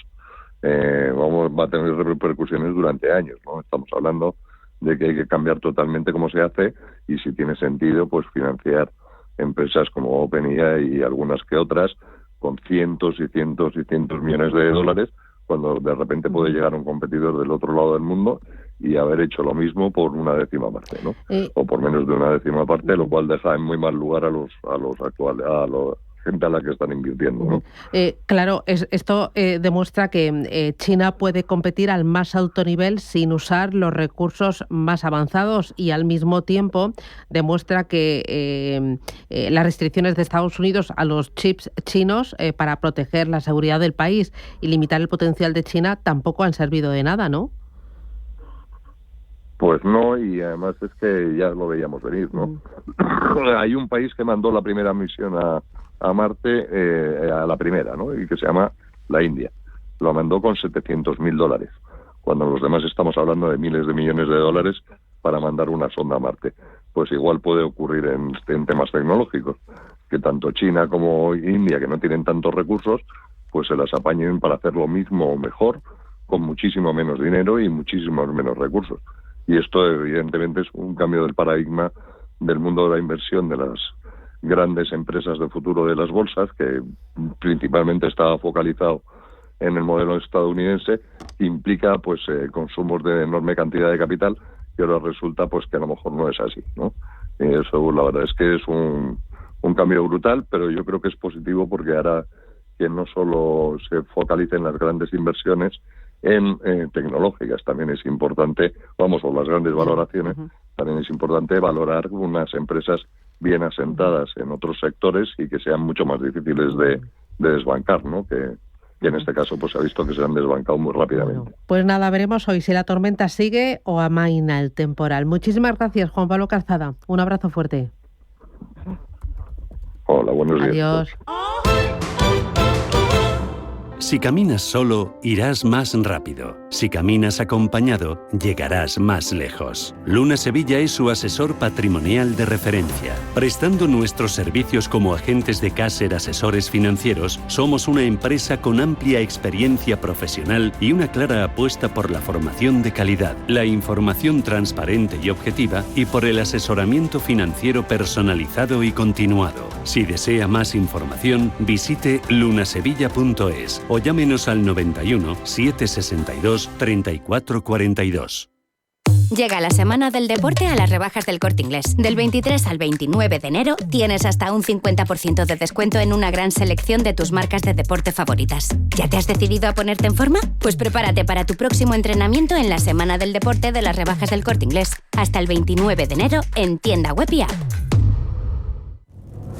va a tener repercusiones durante años, ¿no? Estamos hablando de que hay que cambiar totalmente cómo se hace y si tiene sentido, pues financiar empresas como OpenAI y algunas que otras con cientos y cientos y cientos millones de dólares, cuando de repente puede llegar un competidor del otro lado del mundo y haber hecho lo mismo por una décima parte, ¿no? O por menos de una décima parte, lo cual deja en muy mal lugar a los actuales, a la gente a la que están invirtiendo, ¿no? Claro, esto demuestra que China puede competir al más alto nivel sin usar los recursos más avanzados y al mismo tiempo demuestra que las restricciones de Estados Unidos a los chips chinos para proteger la seguridad del país y limitar el potencial de China tampoco han servido de nada, ¿no? Pues no, y además es que ya lo veíamos venir, ¿no? Hay un país que mandó la primera misión a Marte, a la primera, ¿no? Y que se llama la India. Lo mandó con $700.000, cuando los demás estamos hablando de miles de millones de dólares para mandar una sonda a Marte. Pues igual puede ocurrir en temas tecnológicos, que tanto China como India, que no tienen tantos recursos, pues se las apañen para hacer lo mismo o mejor, con muchísimo menos dinero y muchísimos menos recursos. Y esto evidentemente es un cambio del paradigma del mundo de la inversión de las grandes empresas de futuro de las bolsas, que principalmente estaba focalizado en el modelo estadounidense, implica pues consumos de enorme cantidad de capital, y ahora resulta pues que a lo mejor no es así, ¿no? Eso la verdad es que es un cambio brutal, pero yo creo que es positivo porque hará que no solo se focalicen las grandes inversiones en tecnológicas, también es importante, o las grandes valoraciones, también es importante valorar unas empresas bien asentadas en otros sectores y que sean mucho más difíciles de desbancar, ¿no? Que en este caso pues se ha visto que se han desbancado muy rápidamente. Pues nada, veremos hoy si la tormenta sigue o amaina el temporal. Muchísimas gracias, Juan Pablo Calzada. Un abrazo fuerte. Hola, buenos días. Adiós. Si caminas solo, irás más rápido. Si caminas acompañado, llegarás más lejos. Luna Sevilla es su asesor patrimonial de referencia. Prestando nuestros servicios como agentes de Caser Asesores Financieros, somos una empresa con amplia experiencia profesional y una clara apuesta por la formación de calidad, la información transparente y objetiva y por el asesoramiento financiero personalizado y continuado. Si desea más información, visite lunasevilla.es o llámenos al 91 762 3442. Llega la semana del deporte a las rebajas del Corte Inglés. Del 23 al 29 de enero tienes hasta un 50% de descuento en una gran selección de tus marcas de deporte favoritas. ¿Ya te has decidido a ponerte en forma? Pues prepárate para tu próximo entrenamiento en la semana del deporte de las rebajas del Corte Inglés. Hasta el 29 de enero en tienda web y app.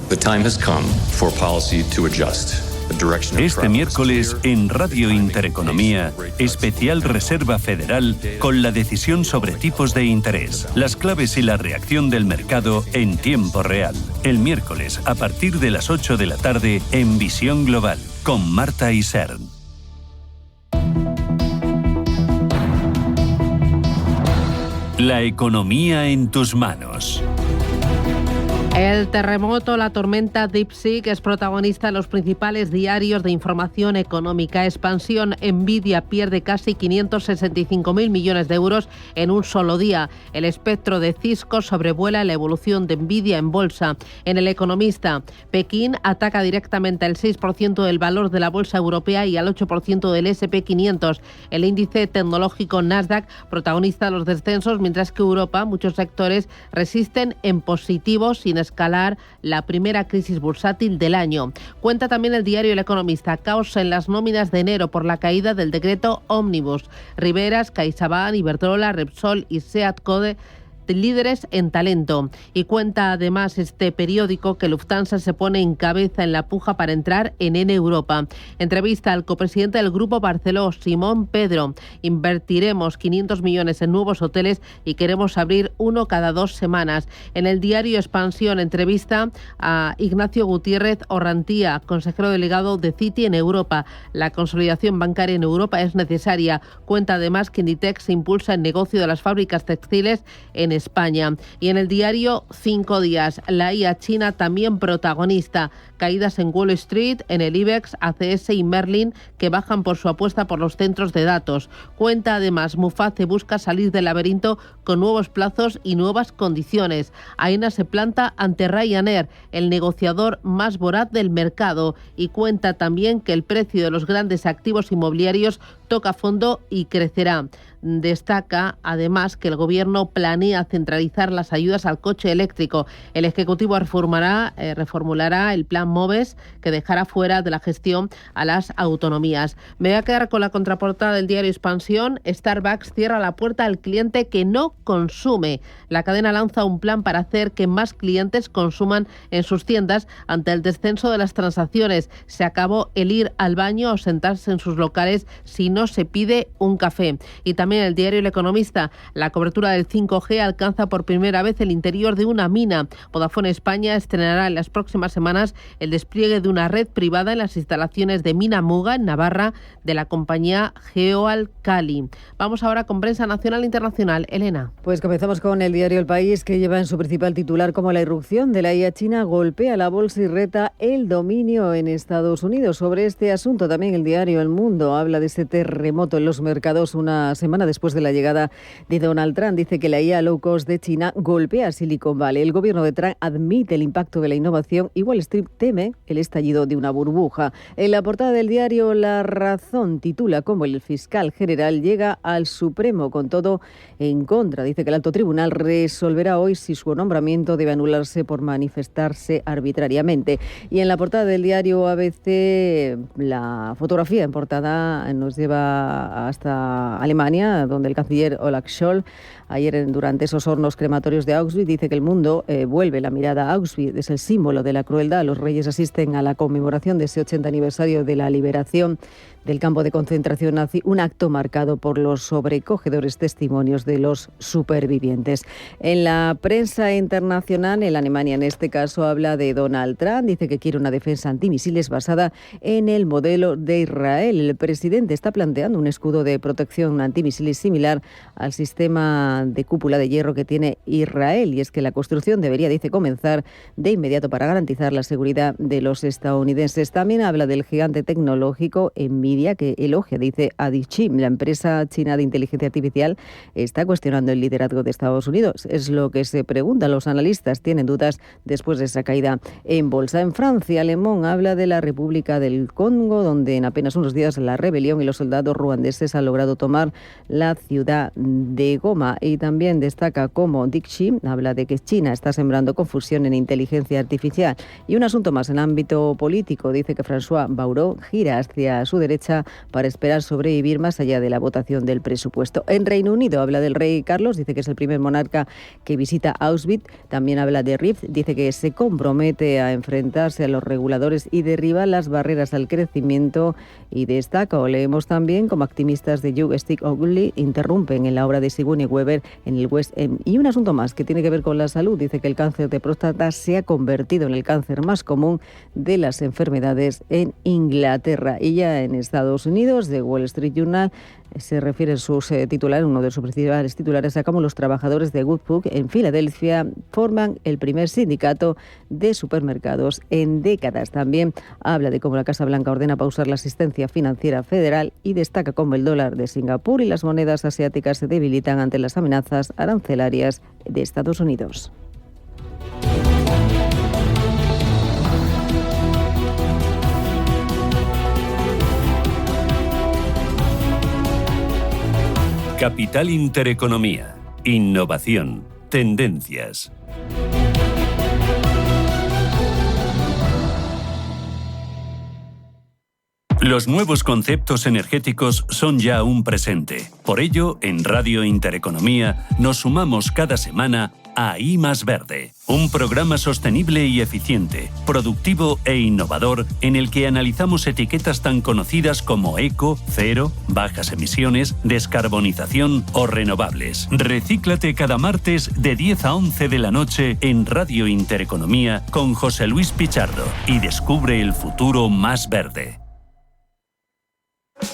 The time has come for policy to adjust. Este miércoles en Radio Intereconomía, especial Reserva Federal con la decisión sobre tipos de interés, las claves y la reacción del mercado en tiempo real. El miércoles a partir de las 8 de la tarde en Visión Global con Marta Isern. La economía en tus manos. El terremoto, la tormenta DeepSeek es protagonista en los principales diarios de información económica. Expansión, Nvidia pierde casi 565.000 millones de euros en un solo día. El espectro de Cisco sobrevuela la evolución de Nvidia en bolsa. En El Economista, Pekín ataca directamente el 6% del valor de la bolsa europea y al 8% del S&P 500. El índice tecnológico Nasdaq protagonista los descensos, mientras que Europa, muchos sectores resisten en positivo sin escalar la primera crisis bursátil del año. Cuenta también el diario El Economista, caos en las nóminas de enero por la caída del decreto Ómnibus. Riveras, CaixaBank, Iberdrola, Repsol y Seat Code líderes en talento. Y cuenta además este periódico que Lufthansa se pone en cabeza en la puja para entrar en Europa. Entrevista al copresidente del Grupo Barceló, Simón Pedro. Invertiremos 500 millones en nuevos hoteles y queremos abrir uno cada 2 semanas. En el diario Expansión, entrevista a Ignacio Gutiérrez Orrantía, consejero delegado de Citi en Europa. La consolidación bancaria en Europa es necesaria. Cuenta además que Inditex impulsa el negocio de las fábricas textiles en España. Y en el diario 5 días, la IA china también protagonista. Caídas en Wall Street, en el IBEX, ACS y Merlin, que bajan por su apuesta por los centros de datos. Cuenta además, Muface busca salir del laberinto con nuevos plazos y nuevas condiciones. Aena se planta ante Ryanair, el negociador más voraz del mercado, y cuenta también que el precio de los grandes activos inmobiliarios toca fondo y crecerá. Destaca además que el Gobierno planea centralizar las ayudas al coche eléctrico. El Ejecutivo reformulará el plan MOVES, que dejará fuera de la gestión a las autonomías. Me voy a quedar con la contraportada del diario Expansión. Starbucks cierra la puerta al cliente que no consume. La cadena lanza un plan para hacer que más clientes consuman en sus tiendas ante el descenso de las transacciones. Se acabó el ir al baño o sentarse en sus locales si no se pide un café. Y también el diario El Economista, la cobertura del 5G alcanza por primera vez el interior de una mina. Vodafone España estrenará en las próximas semanas el despliegue de una red privada en las instalaciones de Mina Muga, en Navarra, de la compañía Geoalcali. Vamos ahora con prensa nacional e internacional. Elena. Pues comenzamos con el diario El País, que lleva en su principal titular como la irrupción de la IA china golpea la bolsa y reta el dominio en Estados Unidos. Sobre este asunto también el diario El Mundo habla de este terremoto en los mercados una semana después de la llegada de Donald Trump. Dice que la IA low cost de China golpea a Silicon Valley. El gobierno de Trump admite el impacto de la innovación y Wall Street teme el estallido de una burbuja. En la portada del diario La Razón titula como el fiscal general llega al Supremo con todo en contra. Dice que el alto tribunal resolverá hoy si su nombramiento debe anularse por manifestarse arbitrariamente. Y en la portada del diario ABC, la fotografía en portada nos lleva hasta Alemania, donde el canciller Olaf Scholz, ayer durante esos hornos crematorios de Auschwitz, dice que el mundo vuelve la mirada a Auschwitz. Es el símbolo de la crueldad. Los reyes asisten a la conmemoración de ese 80 aniversario de la liberación del campo de concentración nazi, un acto marcado por los sobrecogedores testimonios de los supervivientes. En la prensa internacional, en Alemania en este caso, habla de Donald Trump, dice que quiere una defensa antimisiles basada en el modelo de Israel. El presidente está planteando un escudo de protección antimisiles similar al sistema de cúpula de hierro que tiene Israel, y es que la construcción debería, dice, comenzar de inmediato para garantizar la seguridad de los estadounidenses. También habla del gigante tecnológico Nvidia, que elogia, dice, a DeepSeek. La empresa china de inteligencia artificial está cuestionando el liderazgo de Estados Unidos. Es lo que se preguntan los analistas. Tienen dudas después de esa caída en bolsa. En Francia, Le Monde habla de la República del Congo, donde en apenas unos días la rebelión y los soldados ruandeses han logrado tomar la ciudad de Goma. Y también destaca cómo DeepSeek habla de que China está sembrando confusión en inteligencia artificial. Y un asunto más en ámbito político. Dice que François Bayrou gira hacia su derecha para esperar sobrevivir más allá de la votación del presupuesto. En Reino Unido habla del rey Carlos, dice que es el primer monarca que visita Auschwitz. También habla de Rift, dice que se compromete a enfrentarse a los reguladores y derriba las barreras al crecimiento, y destaca, o leemos también, como activistas de You Stick Ugly interrumpen en la obra de Sigourney Weaver en el West End. Y un asunto más que tiene que ver con la salud, dice que el cáncer de próstata se ha convertido en el cáncer más común de las enfermedades en Inglaterra. Y ya en Estados Unidos, The Wall Street Journal se refiere en sus titulares, uno de sus principales titulares, a cómo los trabajadores de Goodbook en Filadelfia forman el primer sindicato de supermercados en décadas. También habla de cómo la Casa Blanca ordena pausar la asistencia financiera federal y destaca cómo el dólar de Singapur y las monedas asiáticas se debilitan ante las amenazas arancelarias de Estados Unidos. Capital Intereconomía. Innovación. Tendencias. Los nuevos conceptos energéticos son ya un presente. Por ello, en Radio Intereconomía nos sumamos cada semana a I Más Verde, un programa sostenible y eficiente, productivo e innovador en el que analizamos etiquetas tan conocidas como eco, cero, bajas emisiones, descarbonización o renovables. Recíclate cada martes de 10 a 11 de la noche en Radio Intereconomía con José Luis Pichardo y descubre el futuro más verde.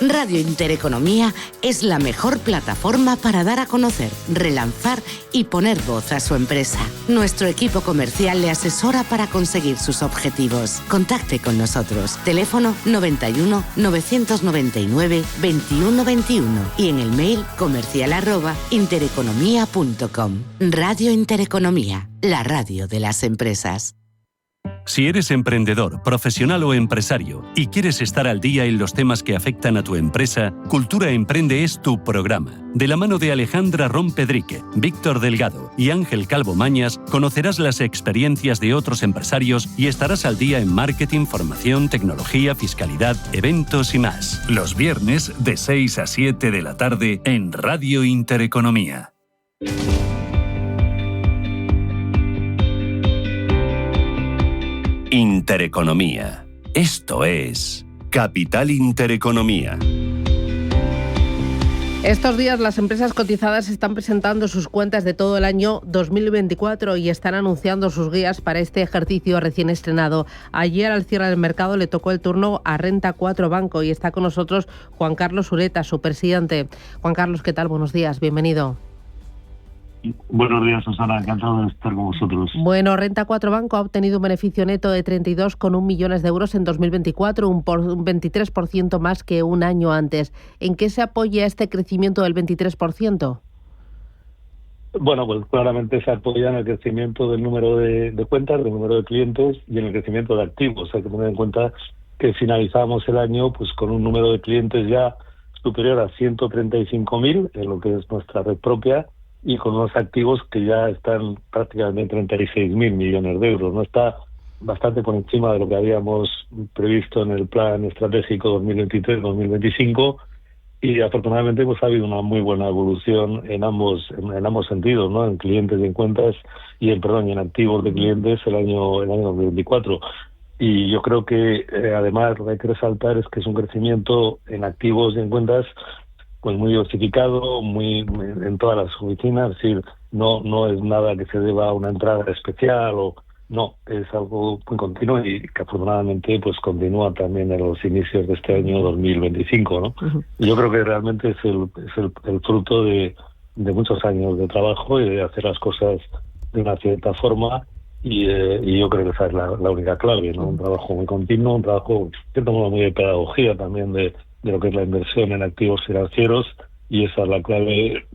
Radio Intereconomía es la mejor plataforma para dar a conocer, relanzar y poner voz a su empresa. Nuestro equipo comercial le asesora para conseguir sus objetivos. Contacte con nosotros. Teléfono 91 999 21 21 y en el mail comercial@intereconomia.com. Radio Intereconomía, la radio de las empresas. Si eres emprendedor, profesional o empresario y quieres estar al día en los temas que afectan a tu empresa, Cultura Emprende es tu programa. De la mano de Alejandra Rompedrique, Víctor Delgado y Ángel Calvo Mañas, conocerás las experiencias de otros empresarios y estarás al día en marketing, formación, tecnología, fiscalidad, eventos y más. Los viernes de 6 a 7 de la tarde en Radio Intereconomía. Intereconomía. Esto es Capital Intereconomía. Estos días las empresas cotizadas están presentando sus cuentas de todo el año 2024 y están anunciando sus guías para este ejercicio recién estrenado. Ayer al cierre del mercado le tocó el turno a Renta 4 Banco y está con nosotros Juan Carlos Ureta, su presidente. Juan Carlos, ¿qué tal? Buenos días, bienvenido. Buenos días, Susana. Encantado de estar con vosotros. Bueno, Renta 4 Banco ha obtenido un beneficio neto de 32,1 millones de euros en 2024, un 23% más que un año antes. ¿En qué se apoya este crecimiento del 23%? Bueno, pues claramente se apoya en el crecimiento del número de cuentas, del número de clientes y en el crecimiento de activos. Hay que tener en cuenta que finalizamos el año pues con un número de clientes ya superior a 135.000 en lo que es nuestra red propia, y con unos activos que ya están prácticamente en 36.000 millones de euros. No está bastante por encima de lo que habíamos previsto en el plan estratégico 2023-2025 y afortunadamente pues ha habido una muy buena evolución en ambos sentidos, ¿no? En clientes y en cuentas y en activos de clientes el año 2024. Y yo creo que además lo que hay que resaltar es que es un crecimiento en activos y en cuentas pues muy diversificado, muy en todas las oficinas, es decir, no es nada que se deba a una entrada especial o no, es algo muy continuo y que afortunadamente pues continúa también en los inicios de este año 2025, ¿no? Uh-huh. Y yo creo que realmente es el fruto de muchos años de trabajo y de hacer las cosas de una cierta forma y yo creo que esa es la única clave, ¿no? Un trabajo muy continuo, un trabajo, de cierto modo, muy de pedagogía también de lo que es la inversión en activos financieros y esa es la clave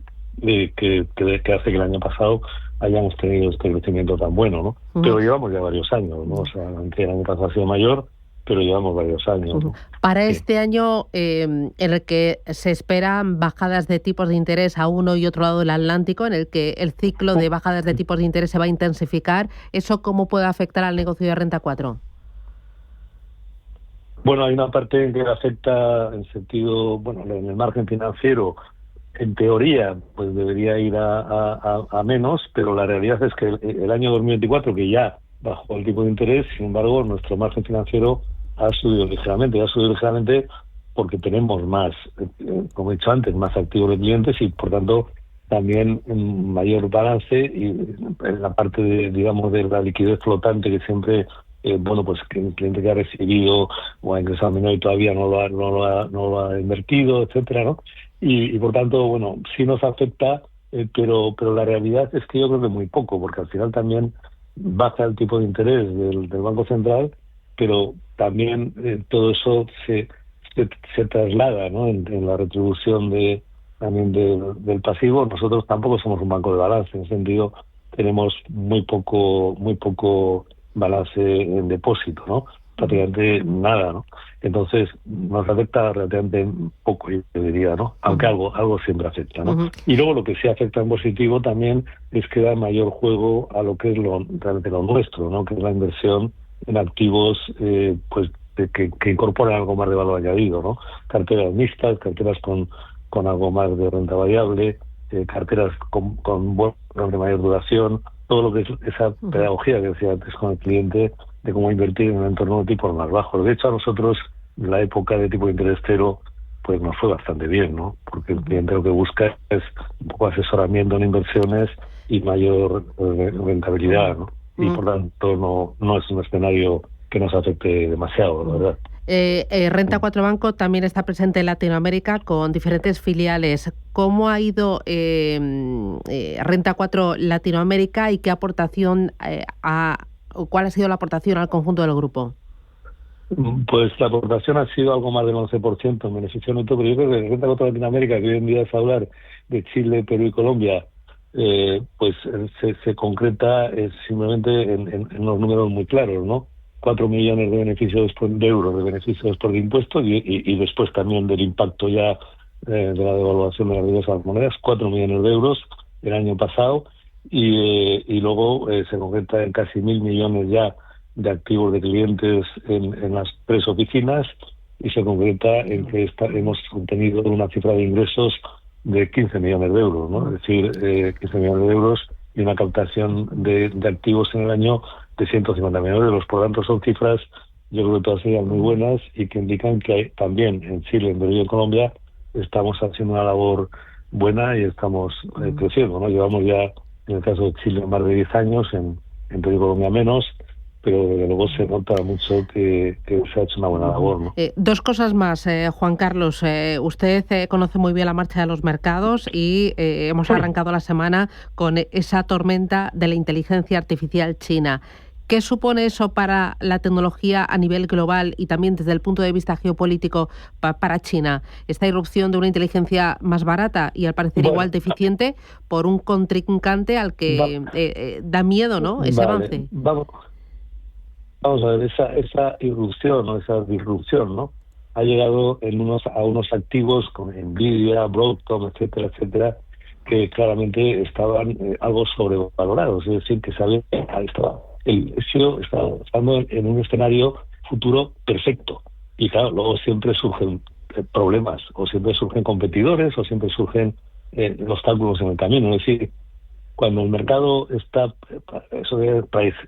que hace que el año pasado hayamos tenido este crecimiento tan bueno, ¿no? Uh-huh. Pero llevamos ya varios años, ¿no? O sea, aunque el año pasado ha sido mayor, pero llevamos varios años, ¿no? Para este año en el que se esperan bajadas de tipos de interés a uno y otro lado del Atlántico, en el que el ciclo de bajadas de tipos de interés se va a intensificar, ¿eso cómo puede afectar al negocio de Renta 4? Bueno, hay una parte en que afecta en sentido, en el margen financiero, en teoría, pues debería ir a menos, pero la realidad es que el año 2024, que ya bajó el tipo de interés, sin embargo, nuestro margen financiero ha subido ligeramente porque tenemos más, como he dicho antes, más activos de clientes y, por tanto, también un mayor balance y en la parte de la liquidez flotante que siempre pues que el cliente que ha recibido o ha ingresado menor y todavía no lo ha invertido, etcétera, ¿no? Y por tanto, sí nos afecta, pero la realidad es que yo creo que muy poco, porque al final también baja el tipo de interés del Banco Central, pero también todo eso se traslada, ¿no? En la retribución también del pasivo. Nosotros tampoco somos un banco de balance, en ese sentido tenemos muy poco balance en depósito, ¿no? Prácticamente nada, ¿no? Entonces nos afecta relativamente poco, yo diría, ¿no? Aunque algo siempre afecta, ¿no? Uh-huh. Y luego lo que sí afecta en positivo también es que da mayor juego a lo que es realmente lo nuestro, ¿no? Que es la inversión en activos que incorporan algo más de valor añadido, ¿no? Carteras mixtas, carteras con algo más de renta variable, carteras con de mayor duración, todo lo que es esa pedagogía que decía antes con el cliente de cómo invertir en un entorno de tipos más bajos. De hecho, a nosotros, en la época de tipo de interés cero, pues nos fue bastante bien, ¿no? Porque el cliente lo que busca es un poco asesoramiento en inversiones y mayor rentabilidad, ¿no? Y por tanto no es un escenario que nos afecte demasiado, la verdad. Renta 4 Banco también está presente en Latinoamérica con diferentes filiales. ¿Cómo ha ido Renta 4 Latinoamérica y qué aportación cuál ha sido la aportación al conjunto del grupo? Pues la aportación ha sido algo más del 11% en beneficio neto, pero yo creo que Renta 4 Latinoamérica, que hoy en día es hablar de Chile, Perú y Colombia, pues se concreta simplemente en unos números muy claros, ¿no? 4 millones de beneficios de euros de beneficios después de impuestos y después también del impacto ya de la devaluación de las diversas monedas, 4 millones de euros el año pasado y luego se concreta en casi 1.000 millones ya de activos de clientes en las 3 oficinas y se concreta en que hemos obtenido una cifra de ingresos de 15 millones de euros, ¿no? Es decir, 15 millones de euros y una captación de activos en el año de 150 millones de euros. Por lo tanto, son cifras, yo creo que todas ellas muy buenas y que indican que también en Chile, en Perú y en Colombia estamos haciendo una labor buena y estamos creciendo, ¿no? Llevamos ya, en el caso de Chile, más de 10 años, en Perú y Colombia menos, pero desde luego se nota mucho que se ha hecho una buena labor, ¿no? Dos cosas más, Juan Carlos. Usted conoce muy bien la marcha de los mercados y hemos arrancado la semana con esa tormenta de la inteligencia artificial china. ¿Qué supone eso para la tecnología a nivel global y también desde el punto de vista geopolítico para China? Esta irrupción de una inteligencia más barata y al parecer igual de eficiente por un contrincante al que da miedo, ¿no? Ese avance. Vamos a ver, esa irrupción o esa disrupción, ¿no? Ha llegado a unos activos como Nvidia, Broadcom, etcétera, etcétera, que claramente estaban algo sobrevalorados. Es decir, que el precio estaba estando en un escenario futuro perfecto. Y claro, luego siempre surgen problemas, o siempre surgen competidores, o siempre surgen obstáculos en el camino. Es decir, cuando el mercado está eso de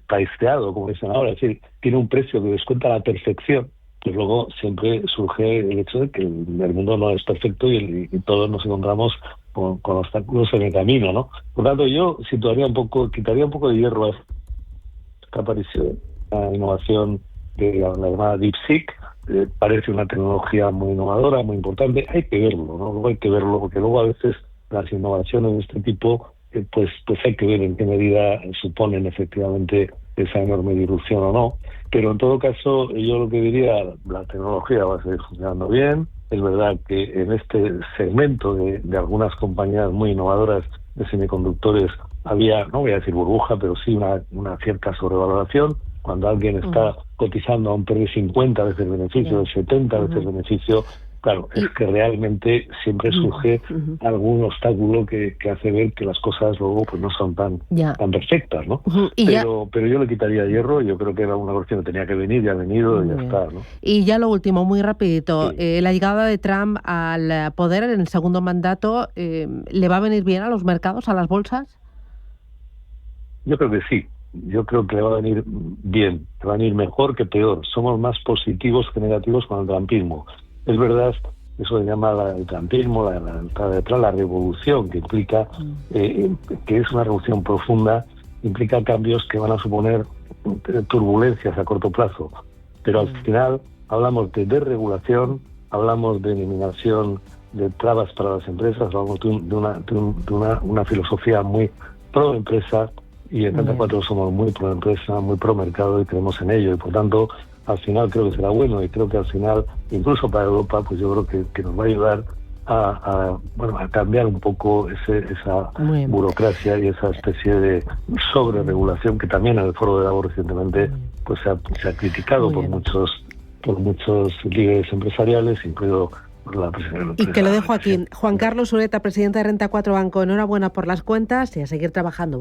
priceado, como dicen ahora, es decir, tiene un precio que descuenta a la perfección, pues luego siempre surge el hecho de que el mundo no es perfecto y todos nos encontramos con obstáculos en el camino, ¿no? Por lo tanto, yo quitaría un poco de hierro a esta aparición, la innovación de la llamada DeepSeek. Parece una tecnología muy innovadora, muy importante. Hay que verlo, ¿no? Luego hay que verlo, porque luego a veces las innovaciones de este tipo pues hay que ver en qué medida suponen efectivamente esa enorme disrupción o no. Pero en todo caso, yo lo que diría, la tecnología va a seguir funcionando bien. Es verdad que en este segmento de algunas compañías muy innovadoras de semiconductores había, no voy a decir burbuja, pero sí una cierta sobrevaloración. Cuando alguien está cotizando a un PER de 50 veces el beneficio, de 70 veces el beneficio, claro, es que realmente siempre surge algún obstáculo que hace ver que las cosas luego pues no son tan perfectas, ¿no? Pero yo le quitaría hierro. Yo creo que era una cuestión que tenía que venir, ya ha venido y ya está, ¿no? Y ya lo último, muy rapidito, la llegada de Trump al poder en el segundo mandato, ¿le va a venir bien a los mercados, a las bolsas? Yo creo que sí. Yo creo que le va a venir bien, le va a venir mejor que peor. Somos más positivos que negativos con el trumpismo. Es verdad, eso se llama el trumpismo, la revolución, que implica que es una revolución profunda, implica cambios que van a suponer turbulencias a corto plazo. Pero al final hablamos de desregulación, hablamos de eliminación de trabas para las empresas, hablamos de una filosofía muy pro empresa, y en Renta 4 somos muy pro empresa, muy pro mercado y creemos en ello, y por tanto al final creo que será bueno, y creo que al final, incluso para Europa, pues yo creo que nos va a ayudar a cambiar un poco esa burocracia y esa especie de sobreregulación que también en el Foro de Davos recientemente pues se ha criticado por muchos líderes empresariales, incluido la presidenta. Y que lo dejo aquí. Juan Carlos Ureta, presidente de Renta 4 Banco, enhorabuena por las cuentas y a seguir trabajando.